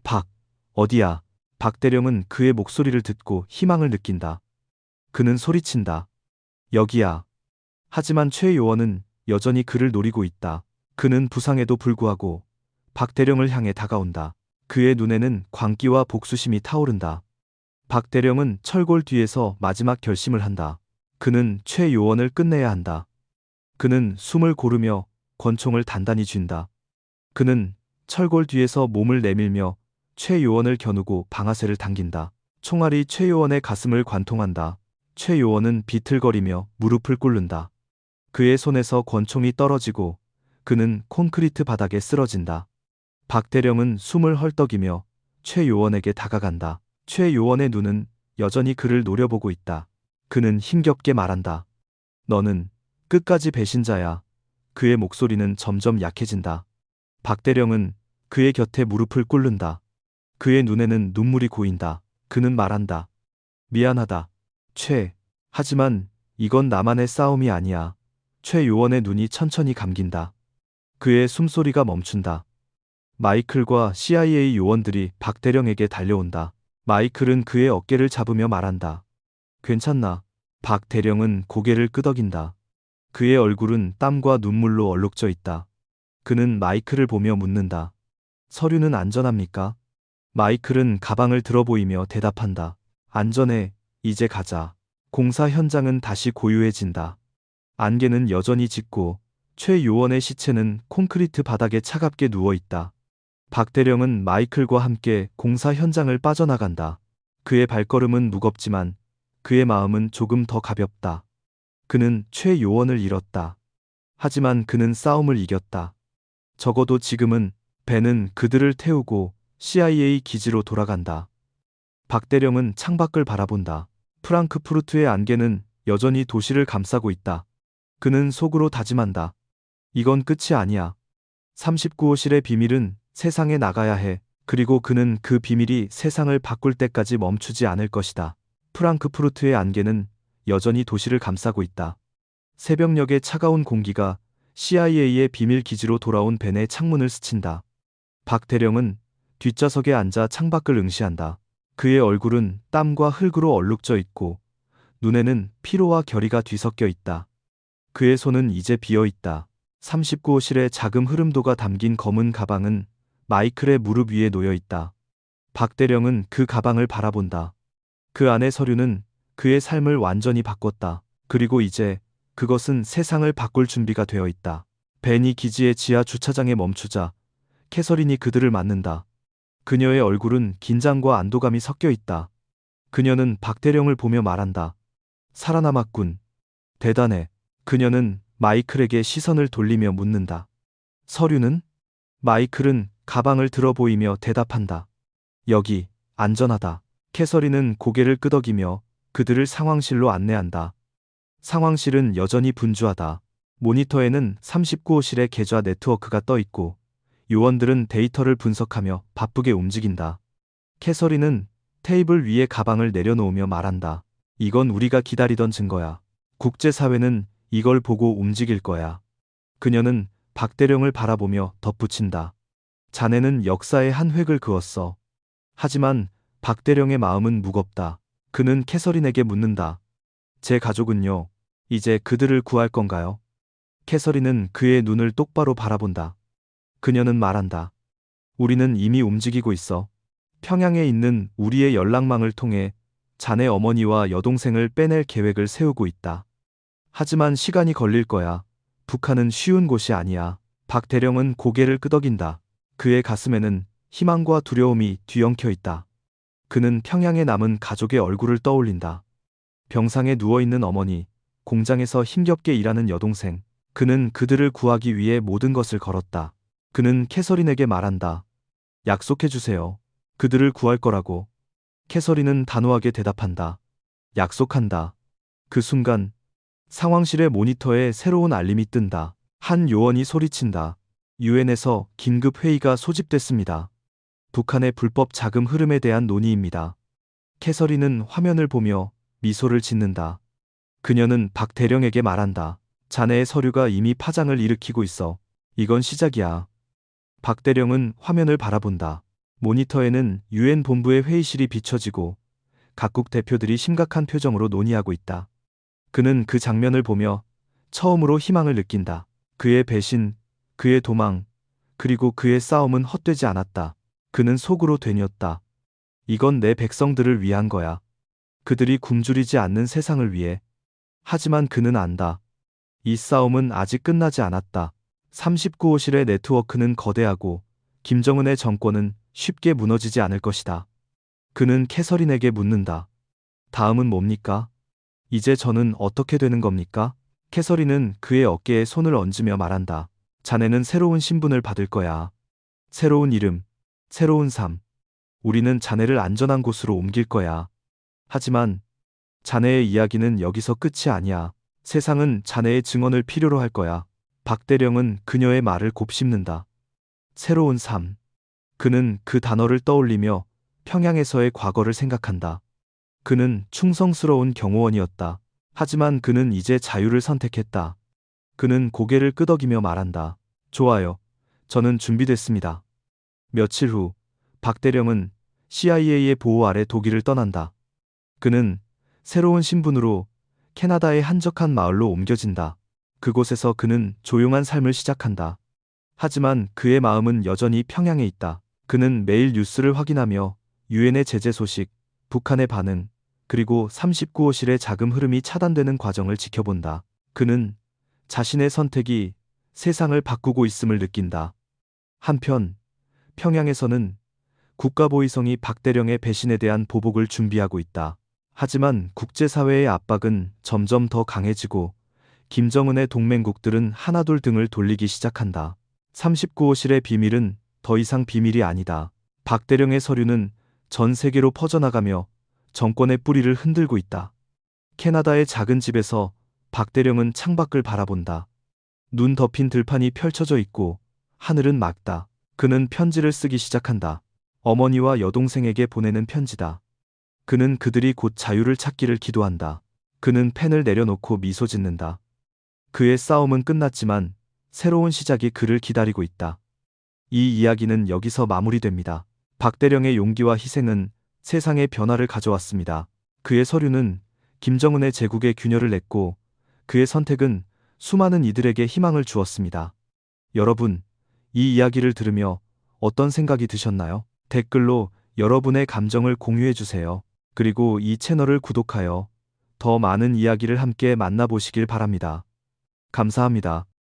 박, 어디야? 박대령은 그의 목소리를 듣고 희망을 느낀다. 그는 소리친다. 여기야. 하지만 최 요원은 여전히 그를 노리고 있다. 그는 부상에도 불구하고 박대령을 향해 다가온다. 그의 눈에는 광기와 복수심이 타오른다. 박대령은 철골 뒤에서 마지막 결심을 한다. 그는 최 요원을 끝내야 한다. 그는 숨을 고르며 권총을 단단히 쥔다. 그는 철골 뒤에서 몸을 내밀며 최 요원을 겨누고 방아쇠를 당긴다. 총알이 최 요원의 가슴을 관통한다. 최 요원은 비틀거리며 무릎을 꿇는다. 그의 손에서 권총이 떨어지고 그는 콘크리트 바닥에 쓰러진다. 박대령은 숨을 헐떡이며 최 요원에게 다가간다. 최 요원의 눈은 여전히 그를 노려보고 있다. 그는 힘겹게 말한다. 너는 끝까지 배신자야. 그의 목소리는 점점 약해진다. 박대령은 그의 곁에 무릎을 꿇는다. 그의 눈에는 눈물이 고인다. 그는 말한다. 미안하다. 최. 하지만 이건 나만의 싸움이 아니야. 최 요원의 눈이 천천히 감긴다. 그의 숨소리가 멈춘다. 마이클과 CIA 요원들이 박대령에게 달려온다. 마이클은 그의 어깨를 잡으며 말한다. 괜찮나? 박대령은 고개를 끄덕인다. 그의 얼굴은 땀과 눈물로 얼룩져 있다. 그는 마이클을 보며 묻는다. 서류는 안전합니까? 마이클은 가방을 들어보이며 대답한다. 안전해. 이제 가자. 공사 현장은 다시 고요해진다. 안개는 여전히 짙고 최 요원의 시체는 콘크리트 바닥에 차갑게 누워있다. 박대령은 마이클과 함께 공사 현장을 빠져나간다. 그의 발걸음은 무겁지만 그의 마음은 조금 더 가볍다. 그는 최 요원을 잃었다. 하지만 그는 싸움을 이겼다. 적어도 지금은 배는 그들을 태우고 CIA 기지로 돌아간다. 박대령은 창밖을 바라본다. 프랑크푸르트의 안개는 여전히 도시를 감싸고 있다. 그는 속으로 다짐한다. 이건 끝이 아니야. 39호실의 비밀은 세상에 나가야 해. 그리고 그는 그 비밀이 세상을 바꿀 때까지 멈추지 않을 것이다. 프랑크푸르트의 안개는 여전히 도시를 감싸고 있다. 새벽녘의 차가운 공기가 CIA의 비밀 기지로 돌아온 벤의 창문을 스친다. 박 대령은 뒷좌석에 앉아 창밖을 응시한다. 그의 얼굴은 땀과 흙으로 얼룩져 있고 눈에는 피로와 결의가 뒤섞여 있다. 그의 손은 이제 비어 있다. 39호실의 자금 흐름도가 담긴 검은 가방은 마이클의 무릎 위에 놓여 있다. 박 대령은 그 가방을 바라본다. 그 안의 서류는 그의 삶을 완전히 바꿨다. 그리고 이제 그것은 세상을 바꿀 준비가 되어 있다. 벤이 기지의 지하 주차장에 멈추자 캐서린이 그들을 맞는다. 그녀의 얼굴은 긴장과 안도감이 섞여 있다. 그녀는 박 대령을 보며 말한다. 살아남았군. 대단해. 그녀는 마이클에게 시선을 돌리며 묻는다. 서류는? 마이클은 가방을 들어 보이며 대답한다. 여기, 안전하다. 캐서린은 고개를 끄덕이며 그들을 상황실로 안내한다. 상황실은 여전히 분주하다. 모니터에는 39호실의 계좌 네트워크가 떠 있고 요원들은 데이터를 분석하며 바쁘게 움직인다. 캐서린은 테이블 위에 가방을 내려놓으며 말한다. 이건 우리가 기다리던 증거야. 국제사회는 이걸 보고 움직일 거야. 그녀는 박대령을 바라보며 덧붙인다. 자네는 역사의 한 획을 그었어. 하지만 박대령의 마음은 무겁다. 그는 캐서린에게 묻는다. 제 가족은요, 이제 그들을 구할 건가요? 캐서린은 그의 눈을 똑바로 바라본다. 그녀는 말한다. 우리는 이미 움직이고 있어. 평양에 있는 우리의 연락망을 통해 자네 어머니와 여동생을 빼낼 계획을 세우고 있다. 하지만 시간이 걸릴 거야. 북한은 쉬운 곳이 아니야. 박 대령은 고개를 끄덕인다. 그의 가슴에는 희망과 두려움이 뒤엉켜 있다. 그는 평양에 남은 가족의 얼굴을 떠올린다. 병상에 누워있는 어머니, 공장에서 힘겹게 일하는 여동생. 그는 그들을 구하기 위해 모든 것을 걸었다. 그는 캐서린에게 말한다. 약속해주세요. 그들을 구할 거라고. 캐서린은 단호하게 대답한다. 약속한다. 그 순간 상황실의 모니터에 새로운 알림이 뜬다. 한 요원이 소리친다. 유엔에서 긴급 회의가 소집됐습니다. 북한의 불법 자금 흐름에 대한 논의입니다. 캐서린은 화면을 보며 미소를 짓는다. 그녀는 박 대령에게 말한다. 자네의 서류가 이미 파장을 일으키고 있어. 이건 시작이야. 박 대령은 화면을 바라본다. 모니터에는 유엔 본부의 회의실이 비춰지고 각국 대표들이 심각한 표정으로 논의하고 있다. 그는 그 장면을 보며 처음으로 희망을 느낀다. 그의 배신, 그의 도망, 그리고 그의 싸움은 헛되지 않았다. 그는 속으로 되뇌었다. 이건 내 백성들을 위한 거야. 그들이 굶주리지 않는 세상을 위해. 하지만 그는 안다. 이 싸움은 아직 끝나지 않았다. 39호실의 네트워크는 거대하고 김정은의 정권은 쉽게 무너지지 않을 것이다. 그는 캐서린에게 묻는다. 다음은 뭡니까? 이제 저는 어떻게 되는 겁니까? 캐서린은 그의 어깨에 손을 얹으며 말한다. 자네는 새로운 신분을 받을 거야. 새로운 이름, 새로운 삶. 우리는 자네를 안전한 곳으로 옮길 거야. 하지만 자네의 이야기는 여기서 끝이 아니야. 세상은 자네의 증언을 필요로 할 거야. 박 대령은 그녀의 말을 곱씹는다. 새로운 삶. 그는 그 단어를 떠올리며 평양에서의 과거를 생각한다. 그는 충성스러운 경호원이었다. 하지만 그는 이제 자유를 선택했다. 그는 고개를 끄덕이며 말한다. 좋아요. 저는 준비됐습니다. 며칠 후, 박 대령은 CIA의 보호 아래 독일을 떠난다. 그는 새로운 신분으로 캐나다의 한적한 마을로 옮겨진다. 그곳에서 그는 조용한 삶을 시작한다. 하지만 그의 마음은 여전히 평양에 있다. 그는 매일 뉴스를 확인하며 유엔의 제재 소식, 북한의 반응, 그리고 39호실의 자금 흐름이 차단되는 과정을 지켜본다. 그는 자신의 선택이 세상을 바꾸고 있음을 느낀다. 한편 평양에서는 국가보위성이 박 대령의 배신에 대한 보복을 준비하고 있다. 하지만 국제사회의 압박은 점점 더 강해지고 김정은의 동맹국들은 하나둘 등을 돌리기 시작한다. 39호실의 비밀은 더 이상 비밀이 아니다. 박 대령의 서류는 전 세계로 퍼져나가며 정권의 뿌리를 흔들고 있다. 캐나다의 작은 집에서 박대령은 창밖을 바라본다. 눈 덮인 들판이 펼쳐져 있고 하늘은 맑다. 그는 편지를 쓰기 시작한다. 어머니와 여동생에게 보내는 편지다. 그는 그들이 곧 자유를 찾기를 기도한다. 그는 펜을 내려놓고 미소 짓는다. 그의 싸움은 끝났지만 새로운 시작이 그를 기다리고 있다. 이 이야기는 여기서 마무리됩니다. 박대령의 용기와 희생은 세상의 변화를 가져왔습니다. 그의 서류는 김정은의 제국의 균열을 냈고 그의 선택은 수많은 이들에게 희망을 주었습니다. 여러분, 이 이야기를 들으며 어떤 생각이 드셨나요? 댓글로 여러분의 감정을 공유해 주세요. 그리고 이 채널을 구독하여 더 많은 이야기를 함께 만나보시길 바랍니다. 감사합니다.